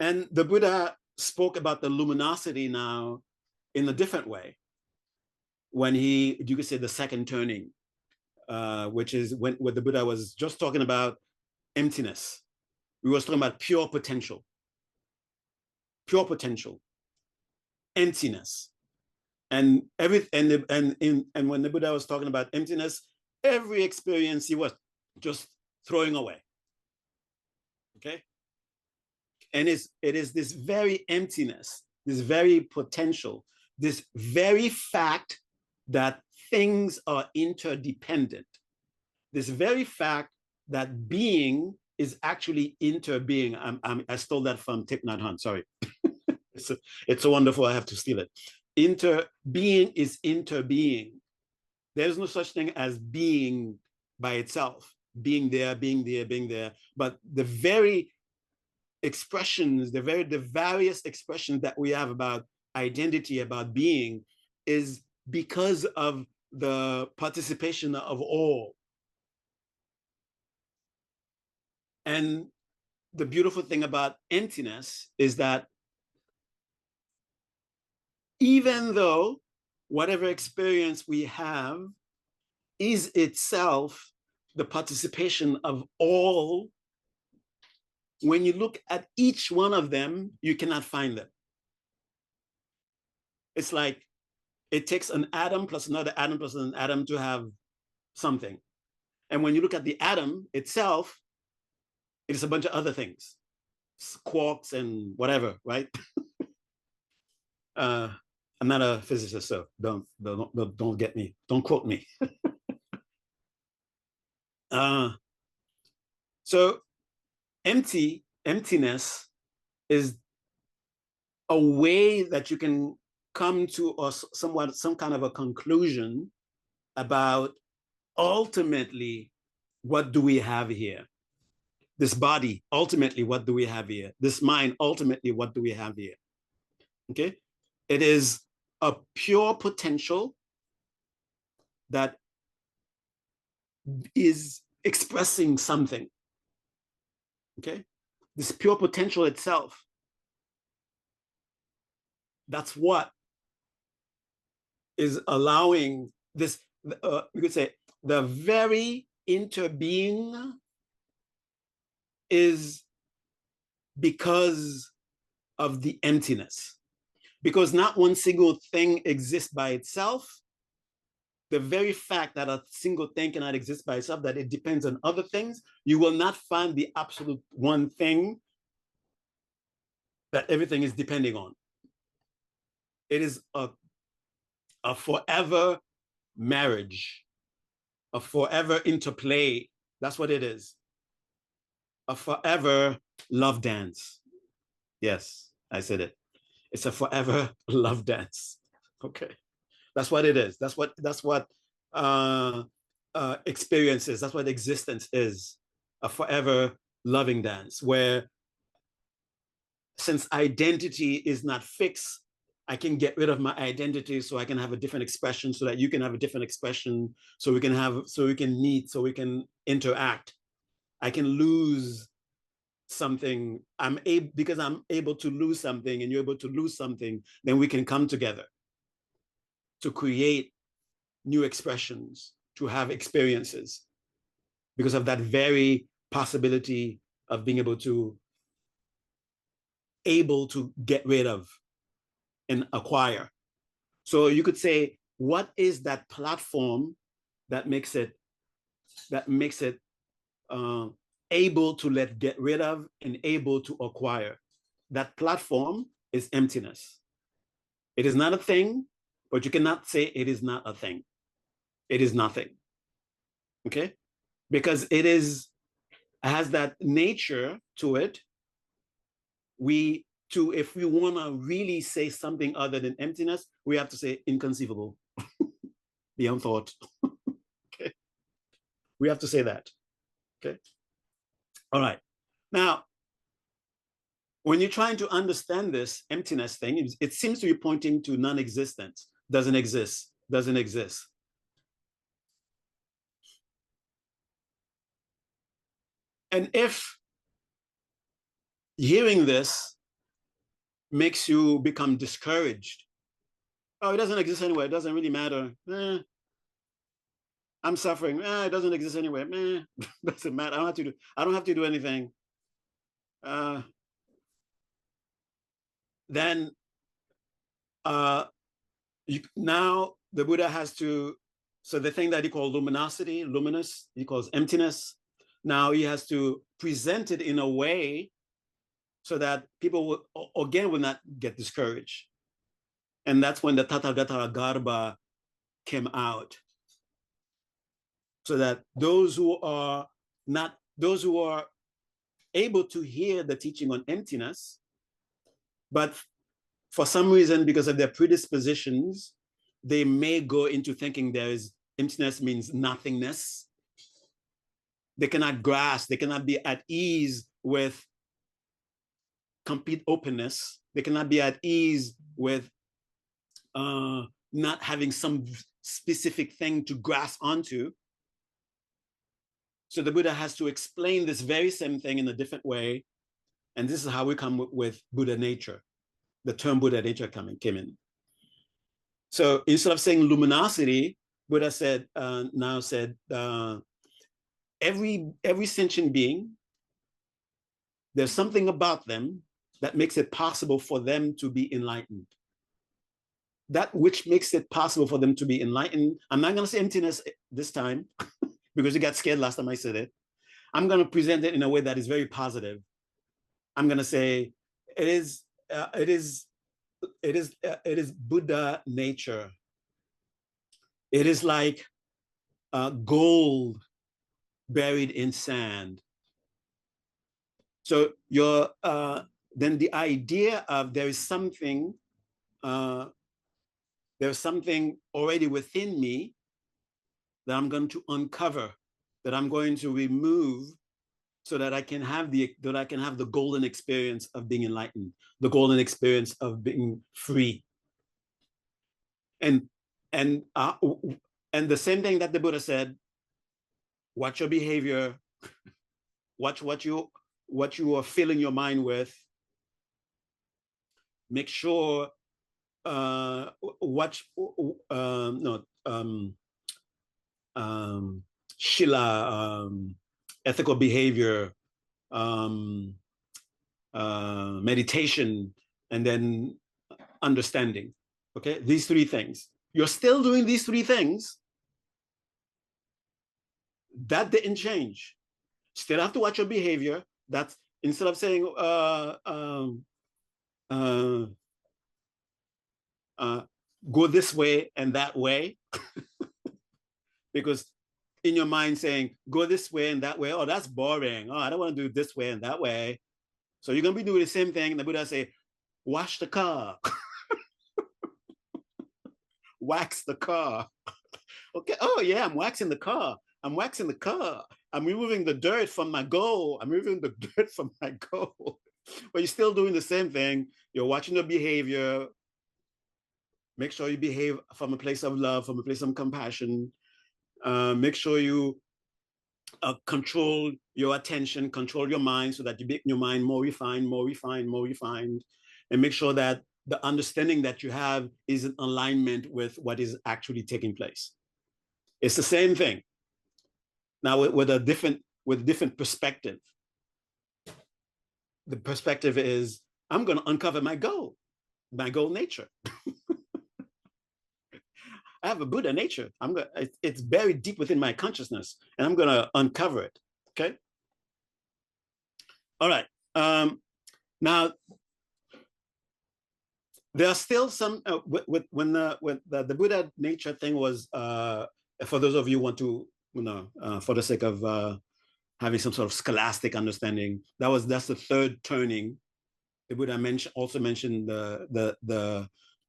And the Buddha spoke about the luminosity now in a different way. When you could say the second turning, which is when the Buddha was just talking about emptiness. We were talking about pure potential, emptiness. And when the Buddha was talking about emptiness, every experience he was just throwing away. Okay. And it is this very emptiness, this very potential, this very fact that things are interdependent, this very fact that being is actually interbeing. I stole that from Thich Nhat Hanh, sorry. It's so wonderful, I have to steal it. Being is interbeing. There's no such thing as being by itself, being there, but the very expressions, the various expressions that we have about identity, about being, is because of the participation of all. And the beautiful thing about emptiness is that even though whatever experience we have is itself the participation of all, when you look at each one of them, you cannot find them. It's like it takes an atom plus another atom plus an atom to have something. And when you look at the atom itself, it is a bunch of other things, quarks and whatever, right? I'm not a physicist, so don't get me, don't quote me. So emptiness is a way that you can come to some kind of a conclusion about ultimately what do we have here. This body, ultimately, what do we have here? This mind, ultimately, what do we have here? Okay, it is a pure potential that is expressing something. Okay? This pure potential itself, that's what is allowing this, you could say, the very interbeing is because of the emptiness. Because not one single thing exists by itself. The very fact that a single thing cannot exist by itself, that it depends on other things, you will not find the absolute one thing that everything is depending on. It is a forever marriage, a forever interplay. That's what it is. A forever love dance. Yes, I said it. It's a forever love dance. Okay. That's what it is. That's what experience is. That's what existence is. A forever loving dance, where since identity is not fixed, I can get rid of my identity so I can have a different expression, so that you can have a different expression, so we can meet, so we can interact. I can lose something. Because I'm able to lose something and you're able to lose something, then we can come together to create new expressions, to have experiences, because of that very possibility of being able to get rid of and acquire. So you could say, what is that platform that makes it able to get rid of and able to acquire? That platform is emptiness. It is not a thing, but you cannot say it is not a thing. It is nothing. Okay? Because has that nature to it. If we want to really say something other than emptiness, we have to say inconceivable, beyond thought. Okay? We have to say that. Okay? All right. Now, when you're trying to understand this emptiness thing, it seems to be pointing to non-existence. Doesn't exist. Doesn't exist. And if hearing this makes you become discouraged, oh, it doesn't exist anyway, it doesn't really matter. I'm suffering. It doesn't exist anyway. Doesn't matter. I don't have to do anything. Then now the Buddha has to, so the thing that he calls luminosity, luminous, he calls emptiness. Now he has to present it in a way so that people will not get discouraged. And that's when the Tathagata Garbha came out. So that those who are able to hear the teaching on emptiness, but for some reason, because of their predispositions, they may go into thinking emptiness means nothingness. They cannot grasp, they cannot be at ease with complete openness. They cannot be at ease with not having some specific thing to grasp onto. So the Buddha has to explain this very same thing in a different way. And this is how we come with Buddha nature. The term Buddha nature came in. So instead of saying luminosity, Buddha now said, every sentient being, there's something about them that makes it possible for them to be enlightened. That which makes it possible for them to be enlightened. I'm not going to say emptiness this time because you got scared last time I said it. I'm going to present it in a way that is very positive. I'm going to say it is Buddha nature. It is like gold buried in sand. So then the idea of there's something already within me that I'm going to uncover, that I'm going to remove, so that I can have the golden experience of being enlightened, the golden experience of being free. And the same thing that the Buddha said, watch your behavior, watch what you are filling your mind with. Make sure watch no Shila, ethical behavior, meditation, and then understanding. Okay, these three things. You're still doing these three things. That didn't change. Still have to watch your behavior. That's instead of saying go this way and that way, because in your mind saying go this way and that way, oh, that's boring. Oh, I don't want to do this way and that way. So you're gonna be doing the same thing. And the Buddha say, wash the car, wax the car. Okay. Oh yeah, I'm waxing the car. I'm waxing the car. I'm removing the dirt from my goal. I'm removing the dirt from my goal. But you're still doing the same thing. You're watching your behavior. Make sure you behave from a place of love, from a place of compassion. Make sure you control your attention, control your mind so that you make your mind more refined, more refined, more refined. And make sure that the understanding that you have is in alignment with what is actually taking place. It's the same thing. Now with a different perspective. The perspective is, I'm going to uncover my goal nature. I have a Buddha nature. It's buried deep within my consciousness, and I'm going to uncover it. Okay. All right. Now, there are still some when the Buddha nature thing was. For those of you who want to, for the sake of having some sort of scholastic understanding, that's the third turning. The Buddha also mentioned the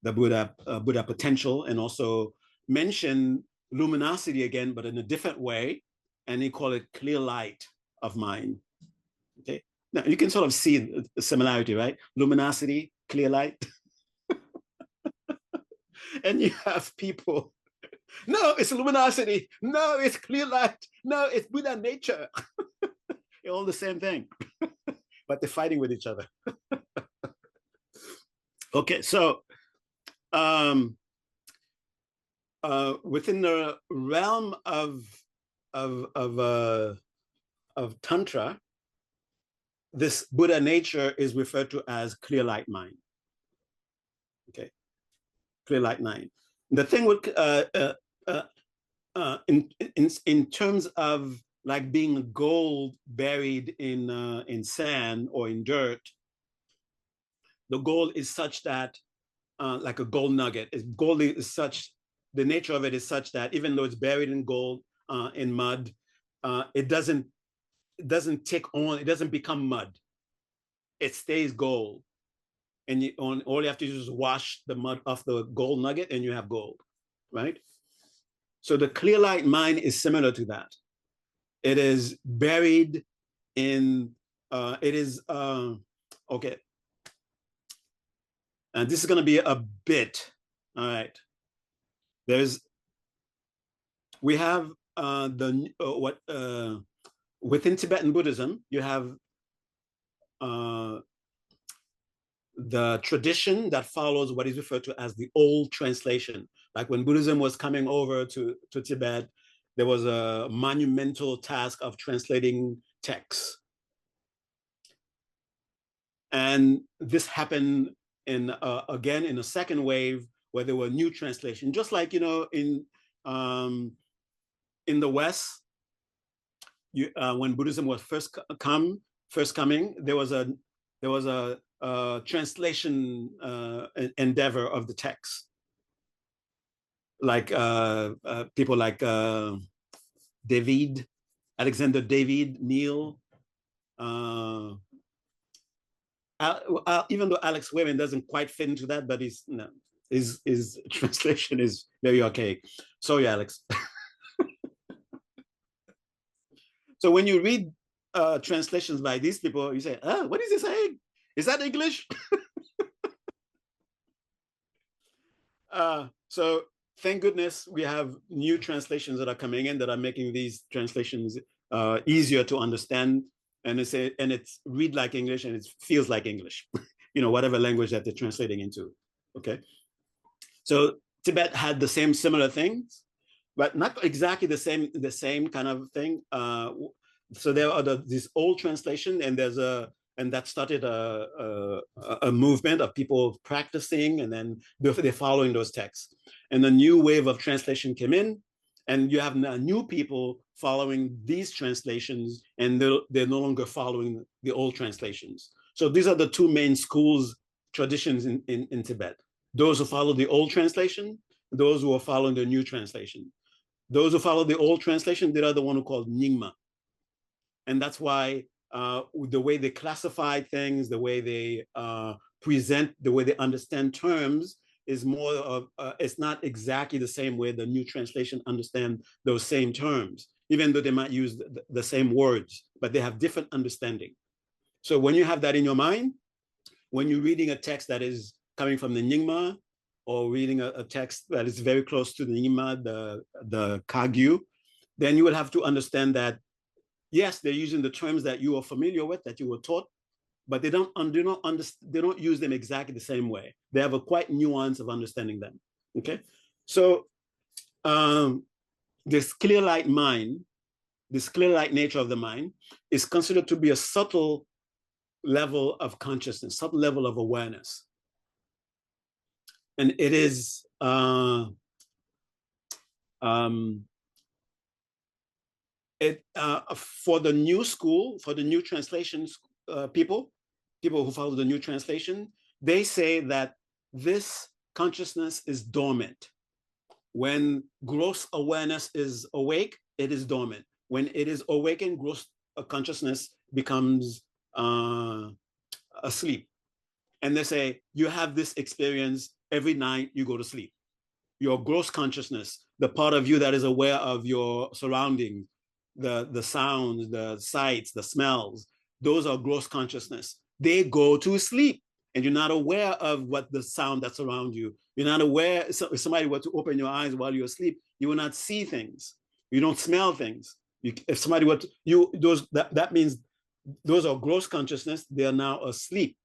Buddha potential, and also mentioned luminosity again, but in a different way, and he called it clear light of mind. Okay, now you can sort of see the similarity, right? Luminosity, clear light, and you have people. No, it's luminosity. No, it's clear light. No, it's Buddha nature. They're all the same thing, but they're fighting with each other. Okay, so within the realm of Tantra, this Buddha nature is referred to as clear light mind. Okay, clear light mind. The thing with in terms of like being gold buried in sand or in dirt, the gold is such that like a gold nugget. Gold is such, the nature of it is such that even though it's buried in gold, in mud, it doesn't take on, it doesn't become mud. It stays gold. And all you have to do is wash the mud off the gold nugget and you have gold, right? So the clear light mind is similar to that. It is buried in, okay. And this is going to be a bit, all right. We have within Tibetan Buddhism, you have the tradition that follows what is referred to as the old translation. Like when Buddhism was coming over to Tibet, there was a monumental task of translating texts. And this happened again in a second wave where there were new translations, just like, in the West, when Buddhism was first coming, there was a translation endeavor of the text, like people like Alexander David Neal, even though Alex Wayman doesn't quite fit into that, but his translation is very archaic. Sorry, Alex. So when you read translations by these people, you say, "Oh, what is he saying? Is that English?" So thank goodness we have new translations that are coming in that are making these translations easier to understand. And it's read like English and it feels like English, whatever language that they're translating into. Okay. So Tibet had the similar things, but not exactly the same kind of thing. So there are this old translation, and that started a movement of people practicing, and then they're following those texts. And a new wave of translation came in, and you have new people following these translations, and they're no longer following the old translations. So these are the two main schools, traditions in Tibet. Those who follow the old translation, those who are following the new translation. Those who follow the old translation, they are the one who called Nyingma. And that's why the way they classify things, the way they present, the way they understand terms is more of, it's not exactly the same way the new translation understand those same terms, even though they might use the same words, but they have different understanding. So when you have that in your mind, when you're reading a text that is coming from the Nyingma, or reading a text that is very close to the Nyingma, the Kagyu, then you will have to understand that, yes, they're using the terms that you are familiar with, that you were taught, but they don't use them exactly the same way. They have a quite nuance of understanding them. Okay, so this clear light mind, this clear light nature of the mind, is considered to be a subtle level of consciousness, subtle level of awareness. And it is for the new school, for the new translations people who follow the new translation, they say that this consciousness is dormant. When gross awareness is awake, it is dormant. When it is awakened, gross consciousness becomes asleep. And they say, you have this experience every night you go to sleep. Your gross consciousness, the part of you that is aware of your surroundings, the sounds, the sights, the smells, those are gross consciousness. They go to sleep, and you're not aware of what the sound that's around you. You're not aware, if somebody were to open your eyes while you're asleep, you will not see things. You don't smell things. If somebody were to, that means those are gross consciousness. They are now asleep.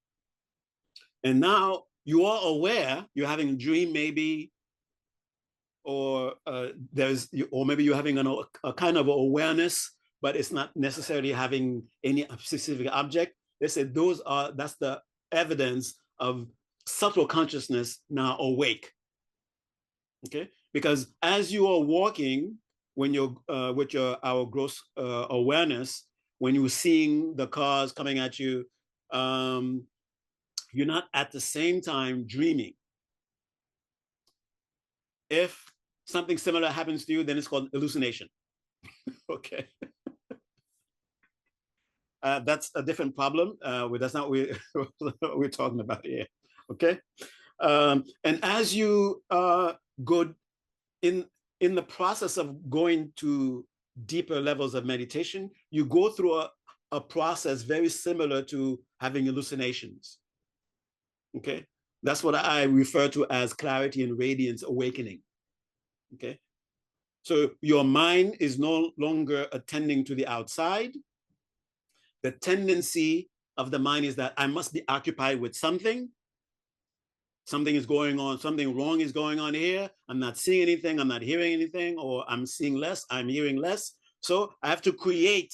And now you are aware, you're having a dream maybe, or maybe you're having a kind of awareness, but it's not necessarily having any specific object. They said that's the evidence of subtle consciousness now awake. Okay, because as you are walking, when you're with our gross awareness, when you're seeing the cars coming at you, you're not at the same time dreaming. If something similar happens to you, then it's called hallucination. Okay. That's a different problem. That's not what we're talking about here. Okay. And as you go in the process of going to deeper levels of meditation, you go through a process very similar to having hallucinations. Okay. That's what I refer to as clarity and radiance awakening. Okay. So your mind is no longer attending to the outside. The tendency of the mind is that I must be occupied with something. Something is going on, something wrong is going on here. I'm not seeing anything, I'm not hearing anything, or I'm seeing less, I'm hearing less. So I have to create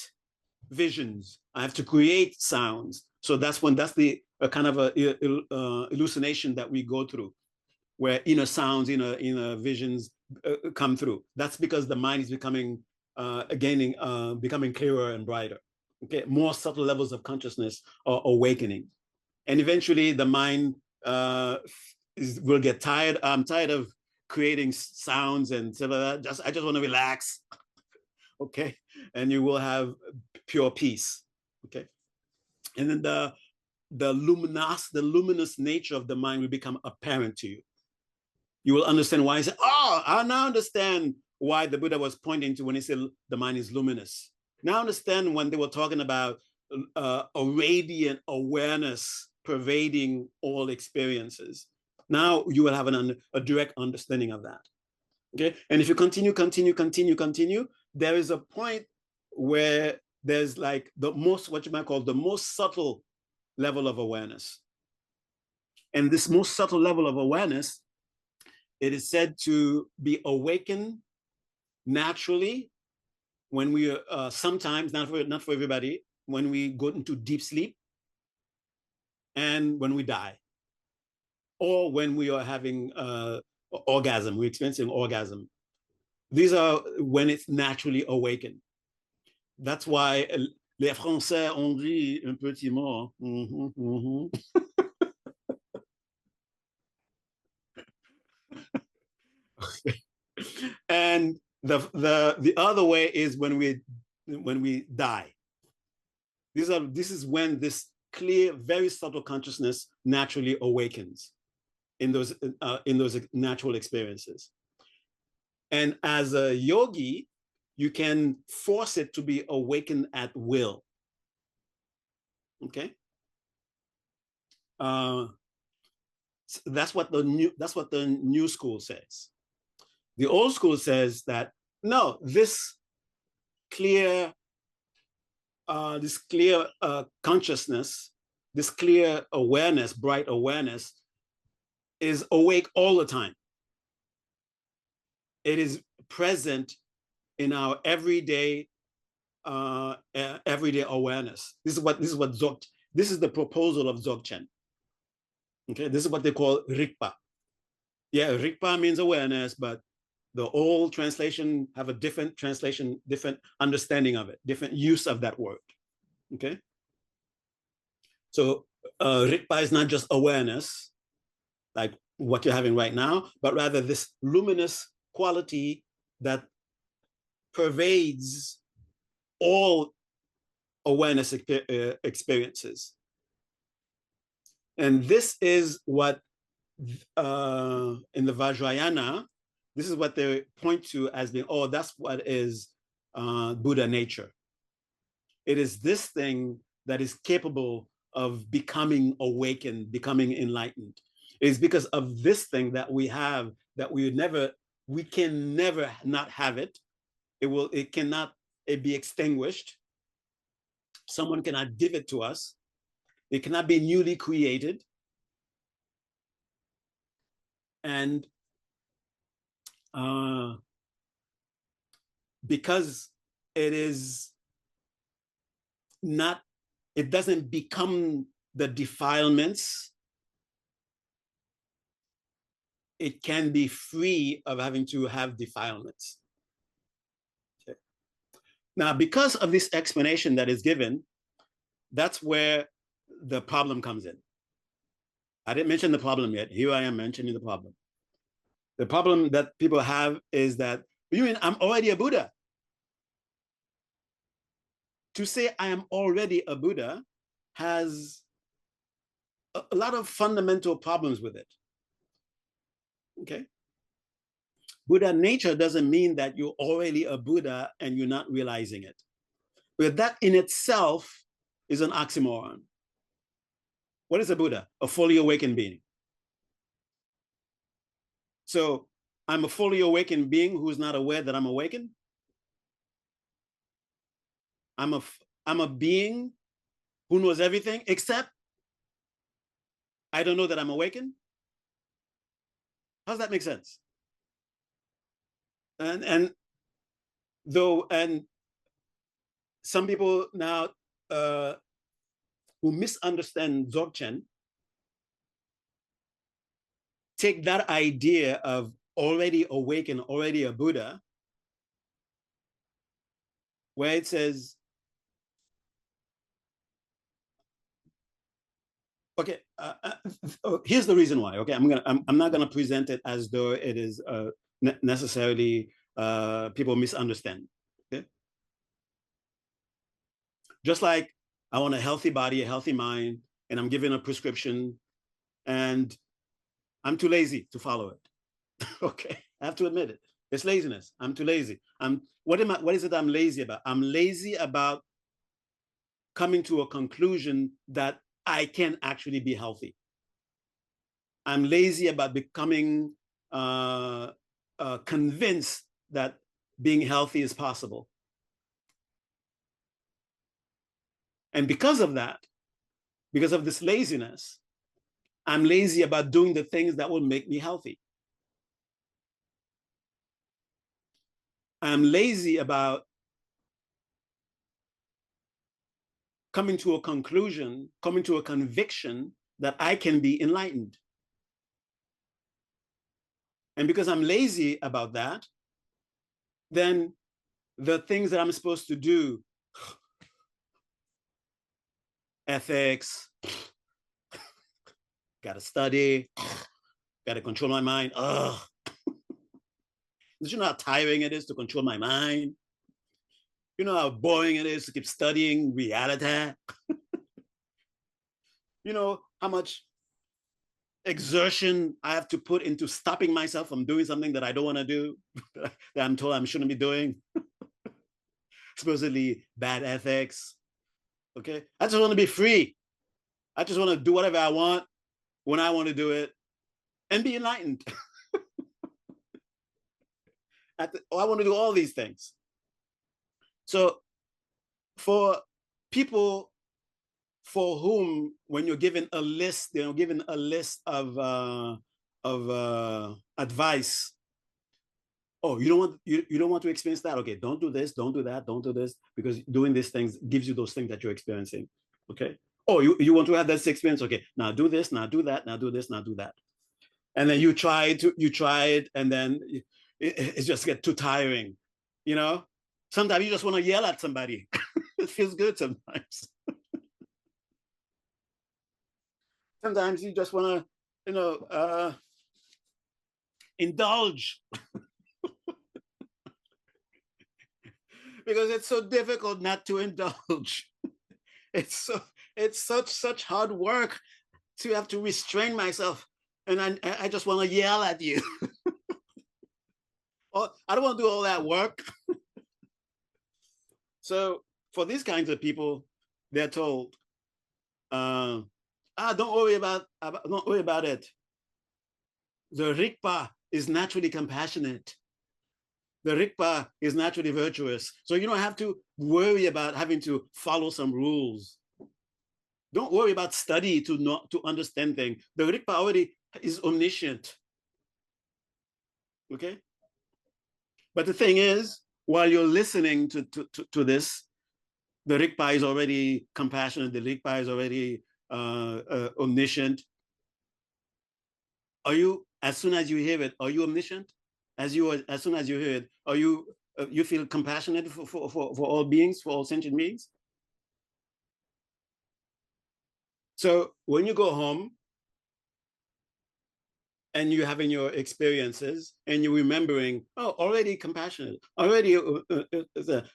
visions. I have to create sounds. So that's the kind of hallucination that we go through, where inner sounds, inner visions come through. That's because the mind is becoming clearer and brighter. Okay, more subtle levels of consciousness are awakening, and eventually the mind will get tired. I'm tired of creating sounds and stuff like that. I just want to relax. Okay, and you will have pure peace. Okay, and then the luminous nature of the mind will become apparent to you. You will understand why he said, oh, I now understand why the Buddha was pointing to when he said the mind is luminous. Now I understand when they were talking about a radiant awareness pervading all experiences. Now you will have a direct understanding of that. Okay, and if you continue, there is a point where there's like the most, what you might call the most subtle level of awareness. And this most subtle level of awareness, it is said to be awakened naturally when we sometimes, not for everybody, when we go into deep sleep and when we die, or when we are having orgasm, we're experiencing orgasm. These are when it's naturally awakened. That's why les Français ont dit un petit mot. And the other way is when we die. This is when this clear, very subtle consciousness naturally awakens in those natural experiences. And as a yogi, you can force it to be awakened at will. Okay. That's what the new school says. The old school says that no, this clear consciousness, this clear awareness, bright awareness, is awake all the time. It is present in our everyday awareness. This is what Dzogchen. This is the proposal of Dzogchen. Okay, this is what they call Rigpa. Yeah, Rigpa means awareness, but the old translation have a different translation, different understanding of it, different use of that word. Okay, so Rigpa is not just awareness, like what you're having right now, but rather this luminous quality that pervades all awareness experiences. And this is what in the Vajrayana, this is what they point to as being, oh, that's what is Buddha nature. It is this thing that is capable of becoming awakened, becoming enlightened. It is because of this thing that we have that we can never not have it. It cannot be extinguished. Someone cannot give it to us. It cannot be newly created. And because it is not, it doesn't become the defilements, it can be free of having to have defilements. Okay. Now, because of this explanation that is given, that's where the problem comes in. I didn't mention the problem yet. Here I am mentioning the problem. The problem that people have is that, you mean I'm already a Buddha? To say I am already a Buddha has a lot of fundamental problems with it. Okay. Buddha nature doesn't mean that you're already a Buddha and you're not realizing it. But that in itself is an oxymoron. What is a Buddha? A fully awakened being. So I'm a fully awakened being who's not aware that I'm awakened. I'm a being who knows everything except I don't know that I'm awakened. How does that make sense? And some people now who misunderstand Dzogchen take that idea of already awakened, already a Buddha, where it says, okay, here's the reason why. Okay, I'm not gonna present it as though it is necessarily people misunderstand. Okay, just like I want a healthy body, a healthy mind, and I'm given a prescription, and I'm too lazy to follow it. Okay, I have to admit it. It's laziness. I'm too lazy. What is it I'm lazy about? I'm lazy about coming to a conclusion that I can actually be healthy. I'm lazy about becoming convinced that being healthy is possible. And because of that, because of this laziness, I'm lazy about doing the things that will make me healthy. I'm lazy about coming to a conclusion, coming to a conviction that I can be enlightened. And because I'm lazy about that, then the things that I'm supposed to do, ethics, gotta study, gotta control my mind. Ugh. Did you know how tiring it is to control my mind? You know how boring it is to keep studying reality? You know how much exertion I have to put into stopping myself from doing something that I don't want to do, that I'm told I shouldn't be doing? Supposedly bad ethics. Okay. I just want to be free. I just want to do whatever I want when I want to do it and be enlightened. I want to do all these things. So for people for whom, when you're given a list, given a list of advice. Oh, you don't want to experience that? Okay, don't do this, don't do that, don't do this, because doing these things gives you those things that you're experiencing. Okay. Oh, you want to have this experience? Okay, now do this, now do that, now do this, now do that. And then you try it, and then it just gets too tiring. You know, sometimes you just want to yell at somebody. It feels good sometimes. Sometimes you just want to, indulge because it's so difficult not to indulge. It's such hard work to have to restrain myself, and I just want to yell at you. Oh, I don't want to do all that work. So for these kinds of people, they're told, don't worry about it. The Rigpa is naturally compassionate. The Rigpa is naturally virtuous. So you don't have to worry about having to follow some rules. Don't worry about study to understand things. The Rigpa already is omniscient. Okay? But the thing is, while you're listening to this, the Rigpa is already compassionate. The Rigpa is already omniscient. Are you, as soon as you hear it, are you omniscient? As soon as you hear it, are you you feel compassionate for all beings, for all sentient beings? So when you go home and you're having your experiences and you're remembering, oh, already compassionate, already.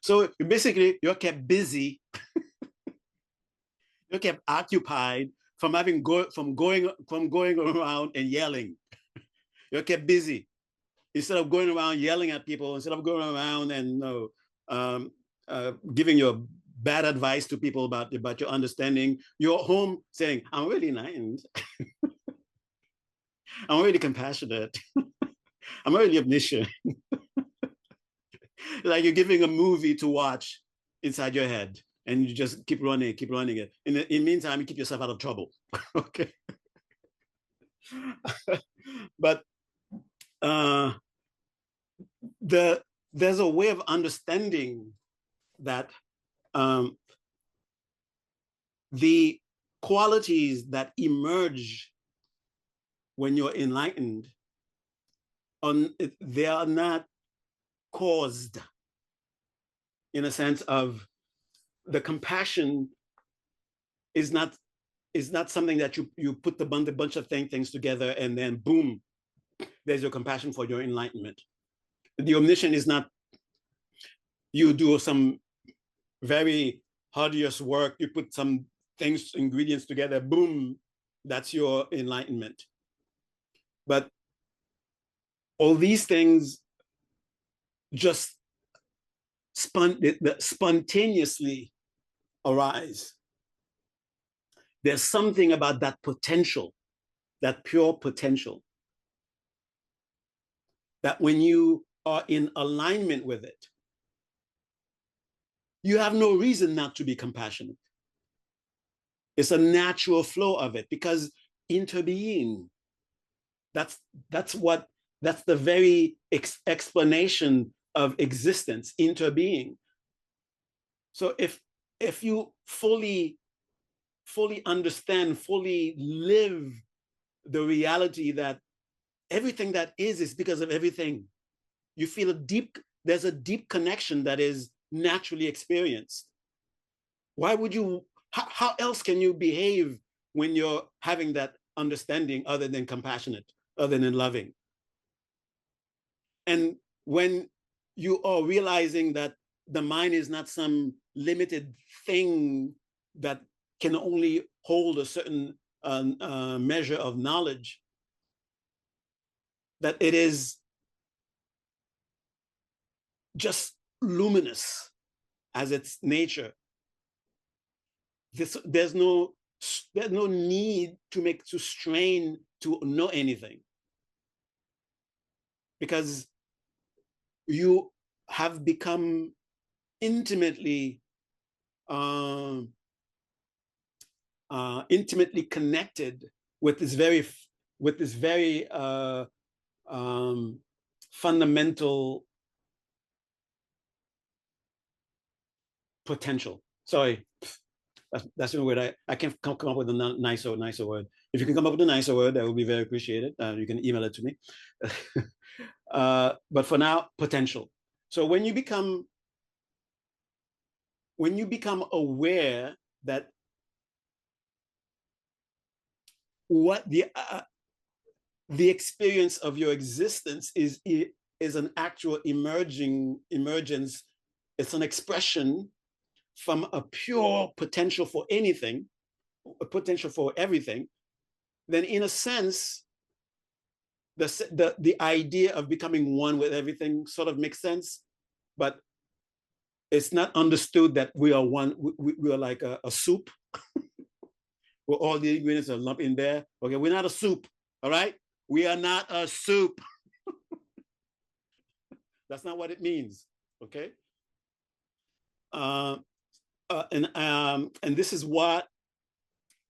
So basically, you're kept busy, you're kept occupied from going around and yelling. You're kept busy instead of going around yelling at people. Instead of going around and giving your bad advice to people about your understanding, you're home saying, "I'm really enlightened. I'm really compassionate. I'm really omniscient." Like you're giving a movie to watch inside your head, and you just keep running it. In the meantime, you keep yourself out of trouble. Okay. But there's a way of understanding that the qualities that emerge when you're enlightened, they are not caused, in a sense of the compassion is not something that you put a bunch of things together and then boom, there's your compassion for your enlightenment. The omniscient is not you do some very arduous work, you put some ingredients together, boom, that's your enlightenment. But all these things just spontaneously arise. There's something about that potential, that pure potential, that when you are in alignment with it, you have no reason not to be compassionate. It's a natural flow of it, because interbeing, that's the very explanation of existence, interbeing. So if you fully understand, fully live the reality that everything that is because of everything, you feel there's a deep connection that is naturally experienced. Why would you, how else can you behave when you're having that understanding other than compassionate, other than loving? And when you are realizing that the mind is not some limited thing that can only hold a certain measure of knowledge, that it is just luminous as its nature. There's no need to strain to know anything, because you have become intimately intimately connected with this very fundamental potential. Sorry, that's the word. I can't come up with a nicer word. If you can come up with a nicer word, that would be very appreciated. You can email it to me. But for now, potential. So when you become aware that what the experience of your existence is an actual emergence, it's an expression from a pure potential for anything, a potential for everything, then in a sense, the idea of becoming one with everything sort of makes sense, but it's not understood that we are one. We are like a soup where all the ingredients are lumped in there. Okay, we're not a soup, all right? We are not a soup. That's not what it means, okay? And this is what,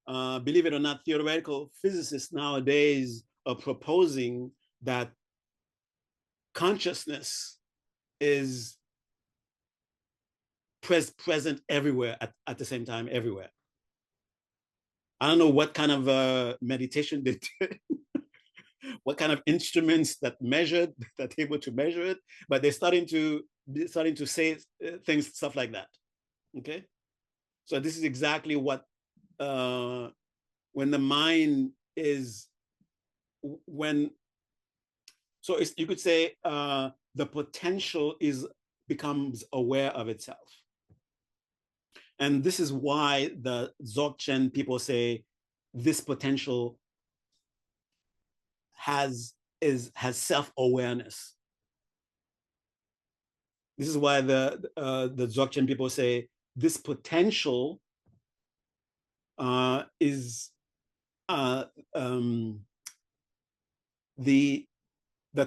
believe it or not, theoretical physicists nowadays are proposing, that consciousness is present everywhere at the same time, everywhere. I don't know what kind of meditation they did, what kind of instruments that able to measure it, but they're starting to say things, stuff like that. Okay, so this is exactly what when the mind is when. So you could say the potential becomes aware of itself. And this is why the Dzogchen people say this potential has self-awareness. This is why the Dzogchen people say this potential is the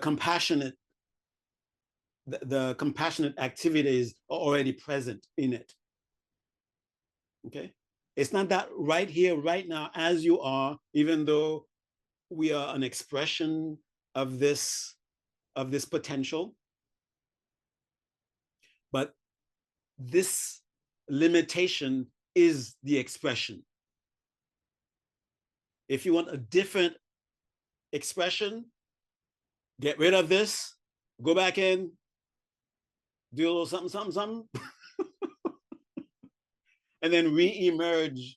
compassionate the compassionate activities are already present in it. Okay, it's not that right here, right now, as you are, even though we are an expression of this potential, but this limitation is the expression. If you want a different expression, get rid of this, go back in, do a little something, something, something, and then re-emerge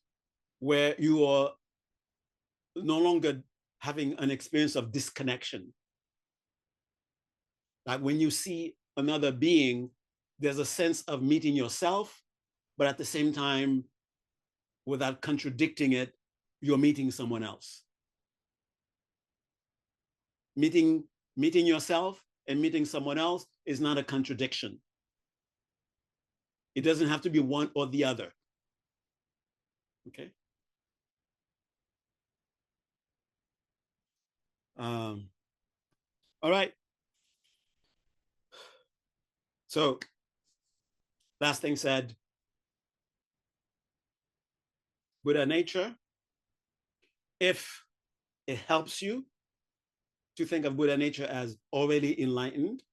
where you are no longer having an experience of disconnection. Like when you see another being, there's a sense of meeting yourself, but at the same time, without contradicting it, you're meeting someone else. Meeting yourself and meeting someone else is not a contradiction. It doesn't have to be one or the other. Okay. All right. So last thing said, Buddha nature, if it helps you to think of Buddha nature as already enlightened,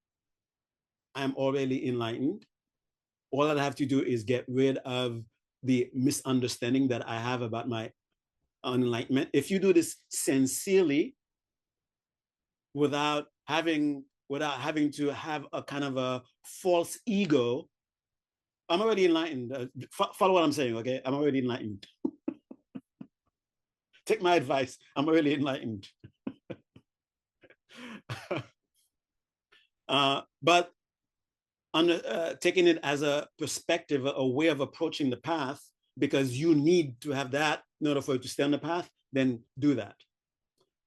I'm already enlightened. All I have to do is get rid of the misunderstanding that I have about my enlightenment. If you do this sincerely, without having to have a kind of a false ego, I'm already enlightened. Follow what I'm saying, okay? I'm already enlightened. Take my advice. I'm already enlightened. But taking it as a perspective, a way of approaching the path, because you need to have that in order for you to stay on the path, then do that.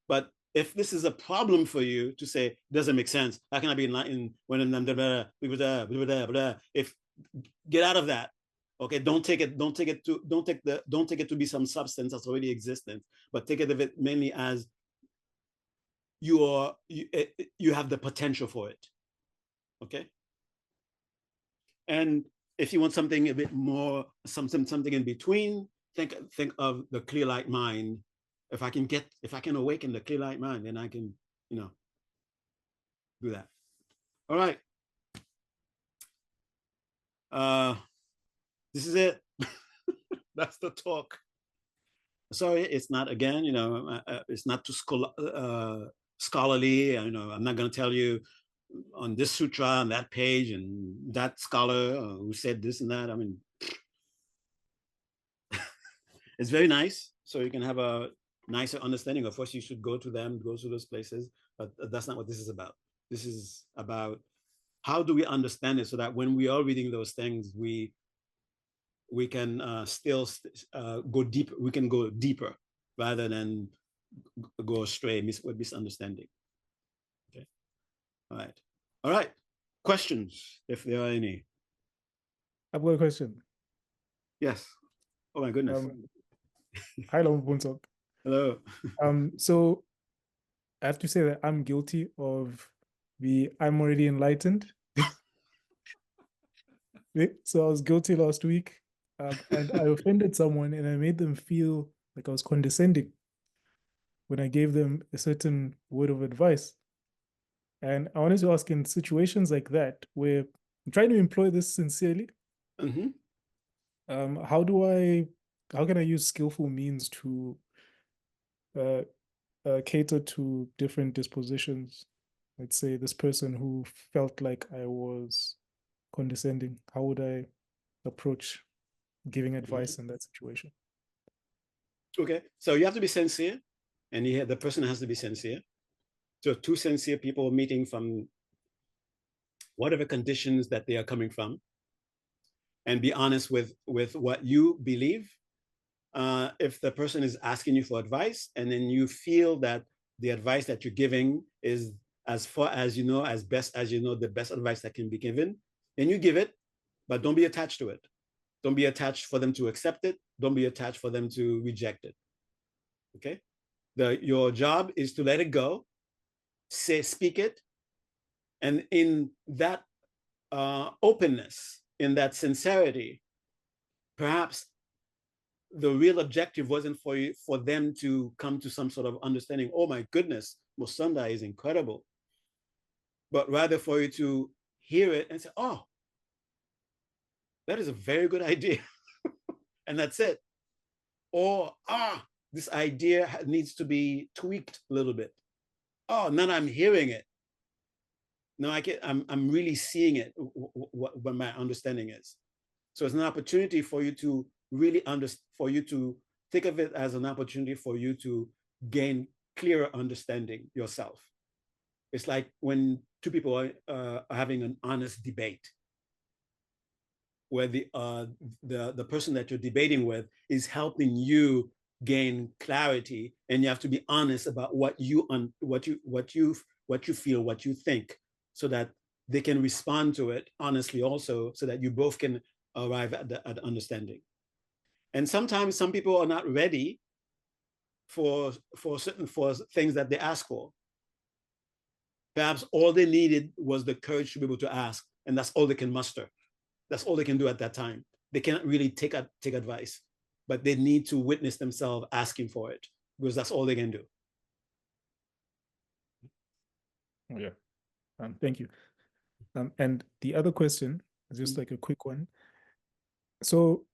But if this is a problem for you to say, doesn't make sense, how can I be enlightened when I'm if get out of that. Okay, don't take it to be some substance that's already existent, but take it of it mainly as you have the potential for it. Okay. And if you want something a bit more, something in between, think of the clear light mind. If I can awaken the clear light mind, then I can, do that. All right. This is it. That's the talk. Sorry, it's not, again, it's not too scholarly. I'm not going to tell you on this sutra, on that page, and that scholar who said this and that. I mean, it's very nice. So you can have a nicer understanding. Of course, you should go to them, go to those places, but that's not what this is about. This is about how do we understand it so that when we are reading those things, we can still go deeper. We can go deeper rather than go astray with misunderstanding. Okay. All right. All right. Questions, if there are any. I've got a question. Yes. Oh my goodness. Hi, Thupten Phuntsok. Hello. So I have to say that I'm guilty of I'm already enlightened. So I was guilty last week, and I offended someone, and I made them feel like I was condescending when I gave them a certain word of advice. And I wanted to ask, in situations like that, where I'm trying to employ this sincerely, how can I use skillful means to cater to different dispositions? Let's say this person who felt like I was condescending. How would I approach giving advice in that situation? Okay, so you have to be sincere, and the person has to be sincere. So two sincere people meeting from whatever conditions that they are coming from, and be honest with what you believe. If the person is asking you for advice, and then you feel that the advice that you're giving is as far as you know, as best as you know, the best advice that can be given, then you give it, but don't be attached to it. Don't be attached for them to accept it. Don't be attached for them to reject it. Okay? Your job is to let it go, speak it, and in that openness, in that sincerity, perhaps the real objective wasn't for them to come to some sort of understanding. Oh my goodness, Musanda is incredible, but rather for you to hear it and say, "Oh, that is a very good idea," and that's it. Or this idea needs to be tweaked a little bit. Oh, now I'm hearing it. Now I'm really seeing it. What my understanding is. So it's an opportunity for you to really for you to think of it as an opportunity for you to gain clearer understanding yourself. It's like when two people are having an honest debate, where the person that you're debating with is helping you gain clarity, and you have to be honest about what you feel, what you think, so that they can respond to it honestly also, so that you both can arrive at the understanding. And sometimes some people are not ready for things that they ask for. Perhaps all they needed was the courage to be able to ask, and that's all they can muster. That's all they can do at that time. They cannot really take advice, but they need to witness themselves asking for it, because that's all they can do. Oh, yeah. Thank you. And the other question is just like a quick one. So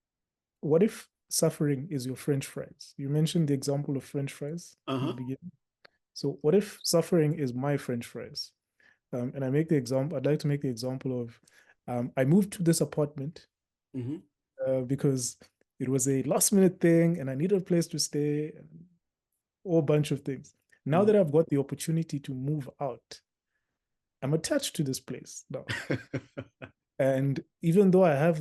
what if suffering is your French fries? You mentioned the example of French fries in the beginning. So what if suffering is my French fries? And I make the example, I'd like to make the example of I moved to this apartment because it was a last minute thing and I needed a place to stay, and a whole bunch of things. Now that I've got the opportunity to move out, I'm attached to this place now. And even though I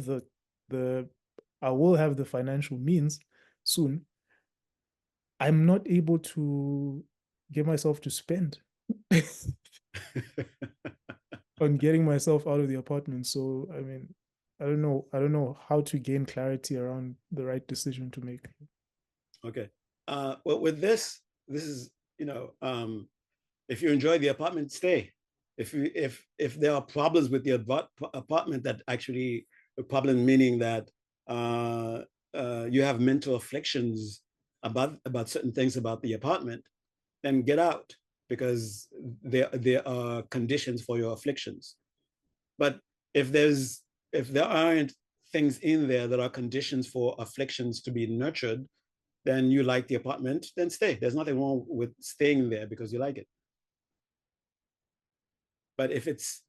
will have the financial means soon, I'm not able to get myself to spend on getting myself out of the apartment. So, I mean, I don't know how to gain clarity around the right decision to make. Okay. Well, with this is, if you enjoy the apartment, stay. If there are problems with the apartment, that actually a problem meaning that you have mental afflictions about certain things about the apartment, then get out, because there are conditions for your afflictions. But if there aren't things in there that are conditions for afflictions to be nurtured, then you like the apartment, then stay. There's nothing wrong with staying there because you like it. But if it's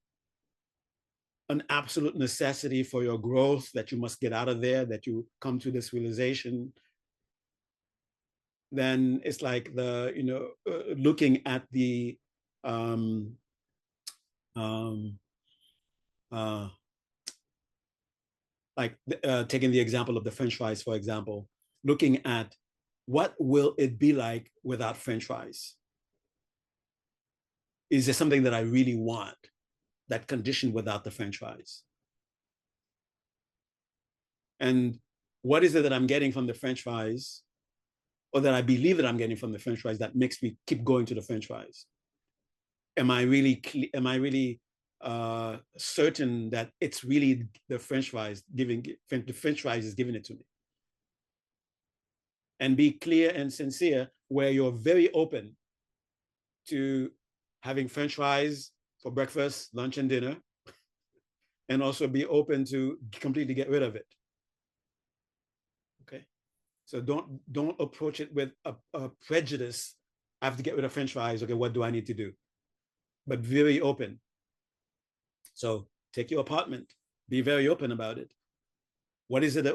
an absolute necessity for your growth, that you must get out of there, that you come to this realization, then it's like looking at the taking the example of the French fries, for example, looking at what will it be like without French fries? Is there something that I really want, that condition without the French fries? And what is it that I'm getting from the French fries, or that I believe that I'm getting from the French fries, that makes me keep going to the French fries? Am I really certain that it's really the French fries the French fries is giving it to me? And be clear and sincere, where you're very open to having French fries for breakfast, lunch, and dinner, and also be open to completely get rid of it. Okay, so don't approach it with a prejudice. I have to get rid of French fries. Okay, what do I need to do? But very open. So take your apartment. Be very open about it. What is it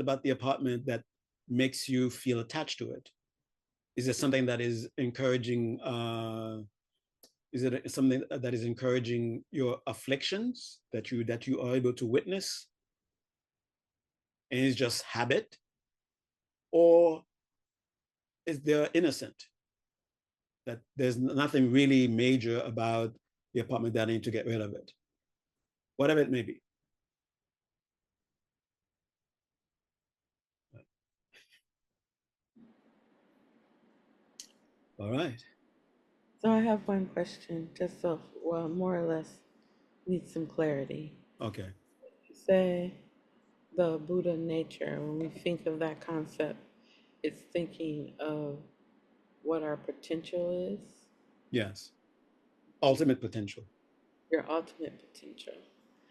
about the apartment that makes you feel attached to it? Is it something that is encouraging? Is it something that is encouraging your afflictions that you are able to witness, and it's just habit? Or is there innocent, that there's nothing really major about the apartment that I need to get rid of it? Whatever it may be. All right. So I have one question, just so, well, more or less need some clarity. Okay. You say the Buddha nature, when we think of that concept, it's thinking of what our potential is, Yes. Ultimate potential. your ultimate potential.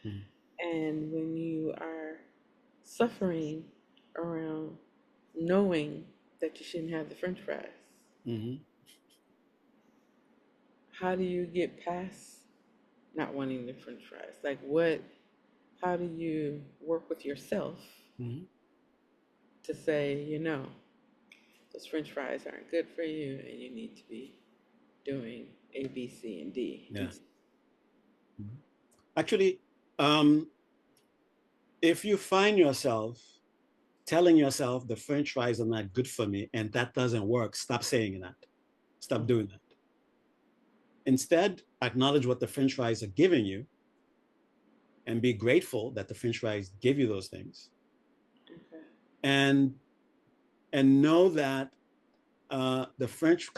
Mm-hmm. And when you are suffering around knowing that you shouldn't have the French fries, Mm-hmm. how do you get past not wanting the French fries? Like, how do you work with yourself Mm-hmm. to say, those French fries aren't good for you and you need to be doing A, B, C, and D? Yeah. Mm-hmm. Actually, um, if you find yourself telling yourself the French fries are not good for me and that doesn't work, stop saying that. Stop doing that. Instead, acknowledge what the French fries are giving you, and be grateful that the French fries give you those things. Okay. And know that the French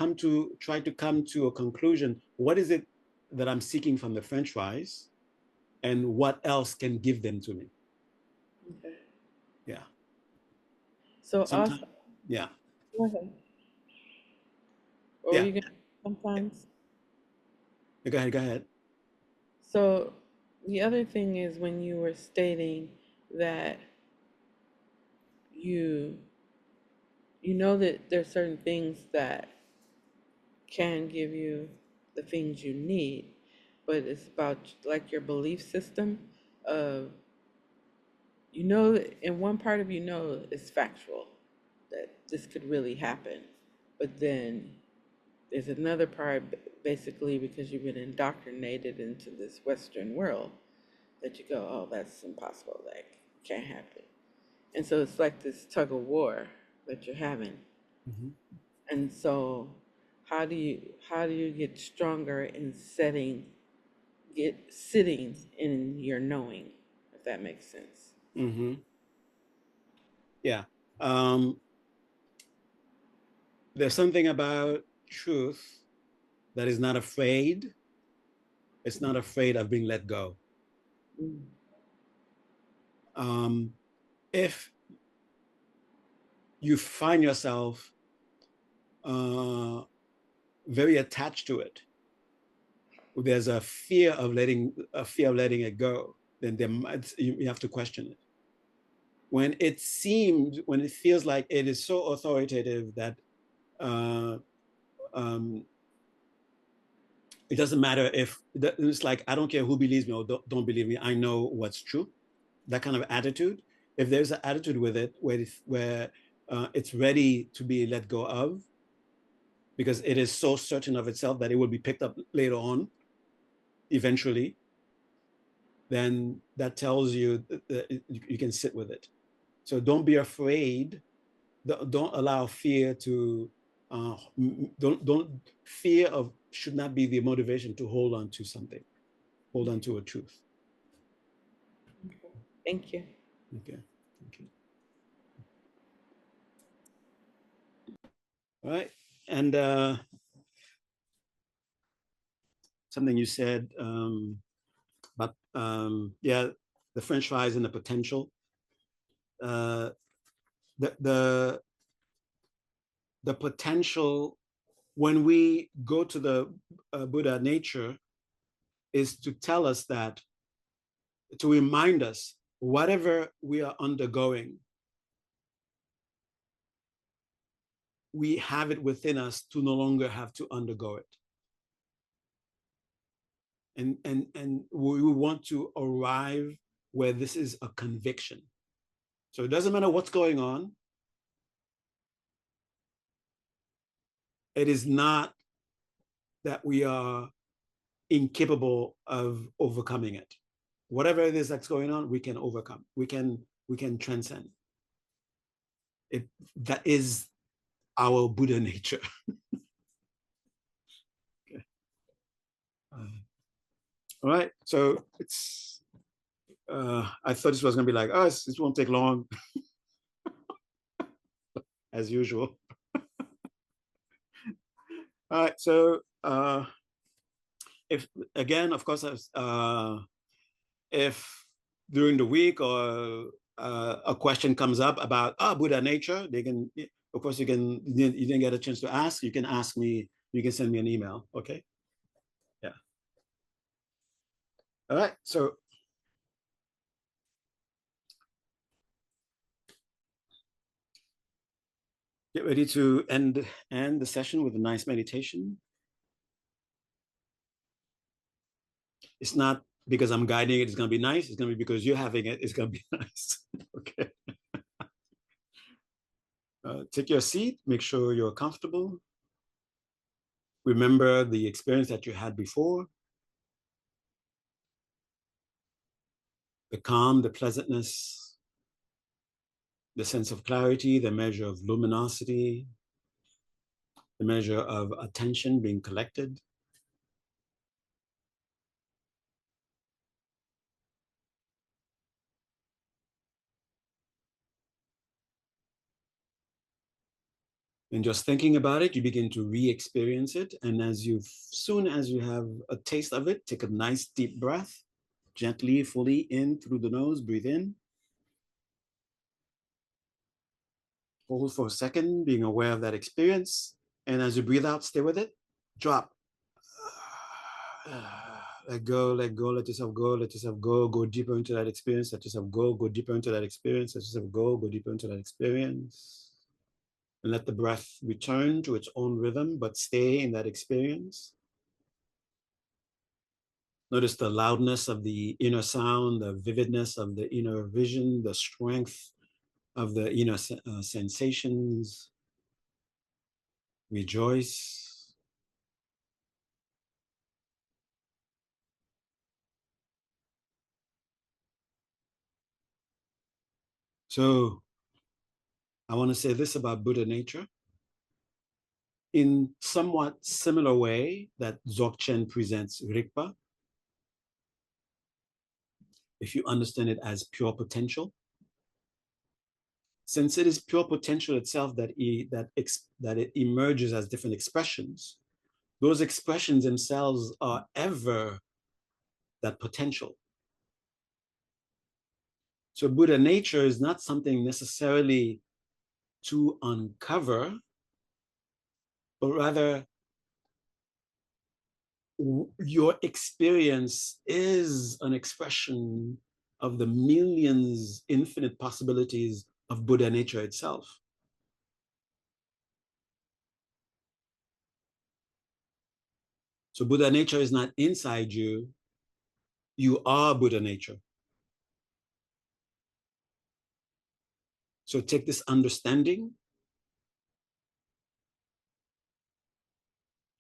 try to come to a conclusion. What is it that I'm seeking from the French fries, and what else can give them to me. Okay. Yeah. So Sometimes, also, yeah. go ahead. Or Yeah. you can sometimes. Go ahead. Go ahead. So the other thing is when you were stating that you you know that there's certain things that can give you the things you need, but it's about like your belief system of you know in one part of you know it's factual that this could really happen, but then there's another part basically because you've been indoctrinated into this Western world that you go, oh, that's impossible, that can't happen. And so it's like this tug of war that you're having. Mm-hmm. And so how do you get stronger in sitting in your knowing, if that makes sense? Mm-hmm. Yeah. Um, there's something about truth that is not afraid. It's not afraid of being let go. Mm. Um, if you find yourself very attached to it, there's a fear of letting it go, then you have to question it. When it feels like it is so authoritative that uh, um, it doesn't matter if it's like, I don't care who believes me or don't believe me, I know what's true. That kind of attitude. If there's an attitude with it where it's ready to be let go of, because it is so certain of itself that it will be picked up later on, eventually, then that tells you that you can sit with it. So don't be afraid. Don't allow fear to. Don't fear of should not be the motivation to hold on to something. Hold on to a truth. Okay. Thank you. Okay. Okay. All right. And something you said about yeah, the French fries and the potential. Uh, the the the potential when we go to the Buddha nature is to tell us that, to remind us whatever we are undergoing, we have it within us to no longer have to undergo it. And we want to arrive where this is a conviction. So it doesn't matter what's going on. It is not that we are incapable of overcoming it. Whatever it is that's going on, we can overcome. We can transcend. It that is our Buddha nature. Okay. All right. So it's I thought this was gonna be like, oh, this won't take long, as usual. All right. So if again, of course, if during the week or a question comes up about Buddha nature, they can, of course, you didn't get a chance to ask, you can ask me, you can send me an email. Okay. Yeah. All right. So get ready to end the session with a nice meditation. It's not because I'm guiding it, it's going to be nice. It's going to be because you're having it, it's going to be nice. Okay. Take your seat, make sure you're comfortable. Remember the experience that you had before, the calm, the pleasantness, the sense of clarity, the measure of luminosity, the measure of attention being collected. And just thinking about it, you begin to re-experience it. And soon as you have a taste of it, take a nice deep breath, gently, fully in through the nose, breathe in. Hold for a second, being aware of that experience. And as you breathe out, stay with it, drop. Let go, let yourself go, let yourself go, go deeper into that experience, let yourself go deeper into that experience, let yourself go deeper into that experience. And let the breath return to its own rhythm, but stay in that experience. Notice the loudness of the inner sound, the vividness of the inner vision, the strength of the inner sensations. Rejoice. So I want to say this about Buddha nature. In somewhat similar way that Dzogchen presents Rigpa, if you understand it as pure potential, since it is pure potential itself that it emerges as different expressions, those expressions themselves are ever that potential. So Buddha nature is not something necessarily to uncover, but rather your experience is an expression of the millions, infinite possibilities of Buddha nature itself. So Buddha nature is not inside you, you are Buddha nature. So take this understanding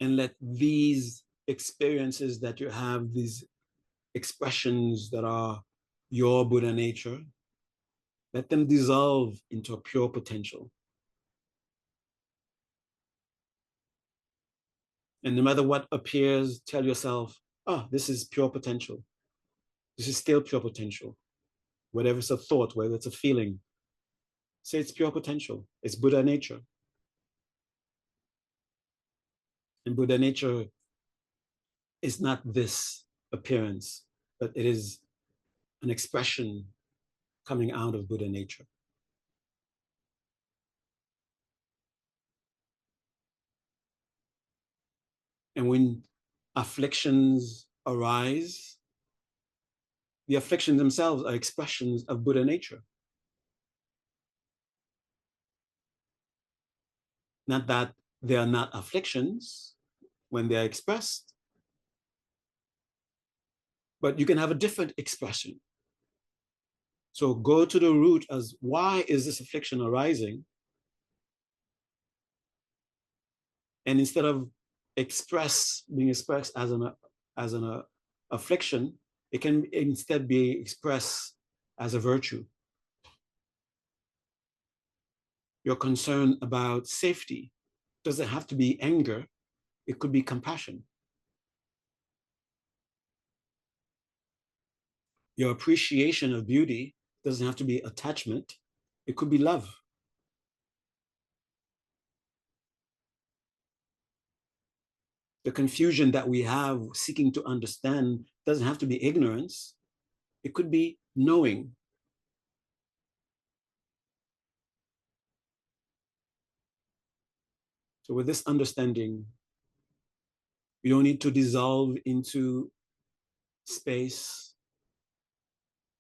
and let these experiences that you have, these expressions that are your Buddha nature, let them dissolve into a pure potential. And no matter what appears, tell yourself, oh, this is pure potential. This is still pure potential. Whatever it's a thought, whether it's a feeling, say it's pure potential. It's Buddha nature. And Buddha nature is not this appearance, but it is an expression coming out of Buddha nature. And when afflictions arise, the afflictions themselves are expressions of Buddha nature. Not that they are not afflictions when they are expressed, but you can have a different expression. So go to the root as why is this affliction arising? And instead of being expressed as an affliction, it can instead be expressed as a virtue. Your concern about safety doesn't have to be anger, it could be compassion. Your appreciation of beauty doesn't have to be attachment, it could be love. The confusion that we have seeking to understand doesn't have to be ignorance, it could be knowing. So with this understanding, you don't need to dissolve into space.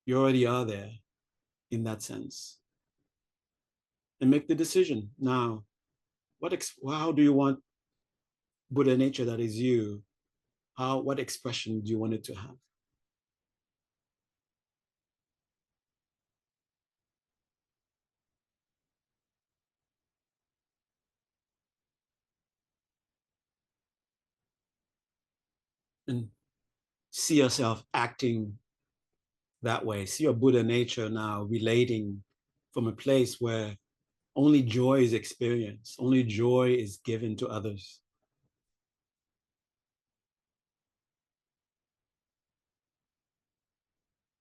You already are there in that sense. And make the decision now. How do you want Buddha nature that is you? What expression do you want it to have? And see yourself acting that way. See your Buddha nature now relating from a place where only joy is experienced, only joy is given to others.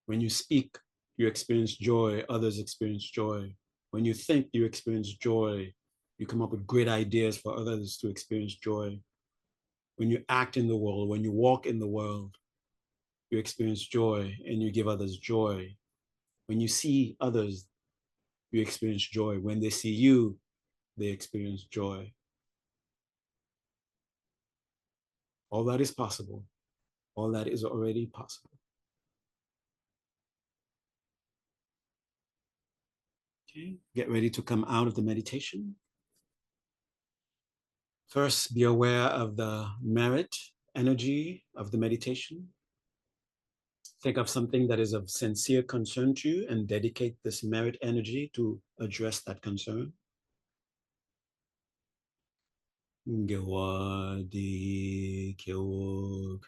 When you speak, you experience joy, others experience joy. When you think, you experience joy, You come up with great ideas for others to experience joy. When you act in the world, when you walk in the world, you experience joy and you give others joy. When you see others, you experience joy. When they see you, they experience joy. All that is possible. All that is already possible. Okay, get ready to come out of the meditation. First, be aware of the merit energy of the meditation. Think of something that is of sincere concern to you and dedicate this merit energy to address that concern. Gewadi Kyok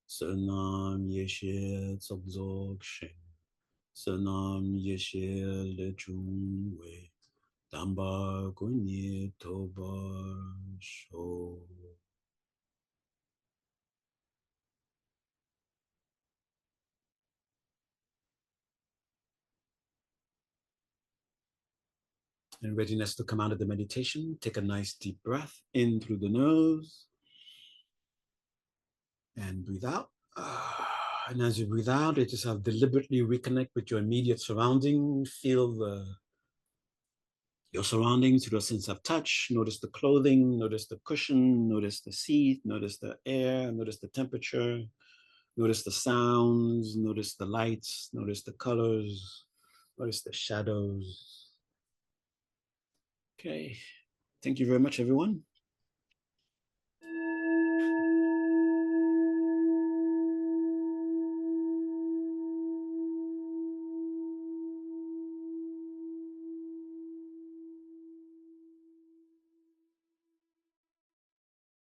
Sanam Yeshe Tsogzog Shen Sanam Yeshe Lechungwe Damba Kunyi Toba Sho. In readiness to come out of the meditation, take a nice deep breath in through the nose and breathe out. And as you breathe out, let yourself deliberately reconnect with your immediate surrounding. Feel your surroundings through a sense of touch. Notice the clothing, notice the cushion, notice the seat, notice the air, notice the temperature, notice the sounds, notice the lights, notice the colors, notice the shadows. Okay, thank you very much, everyone.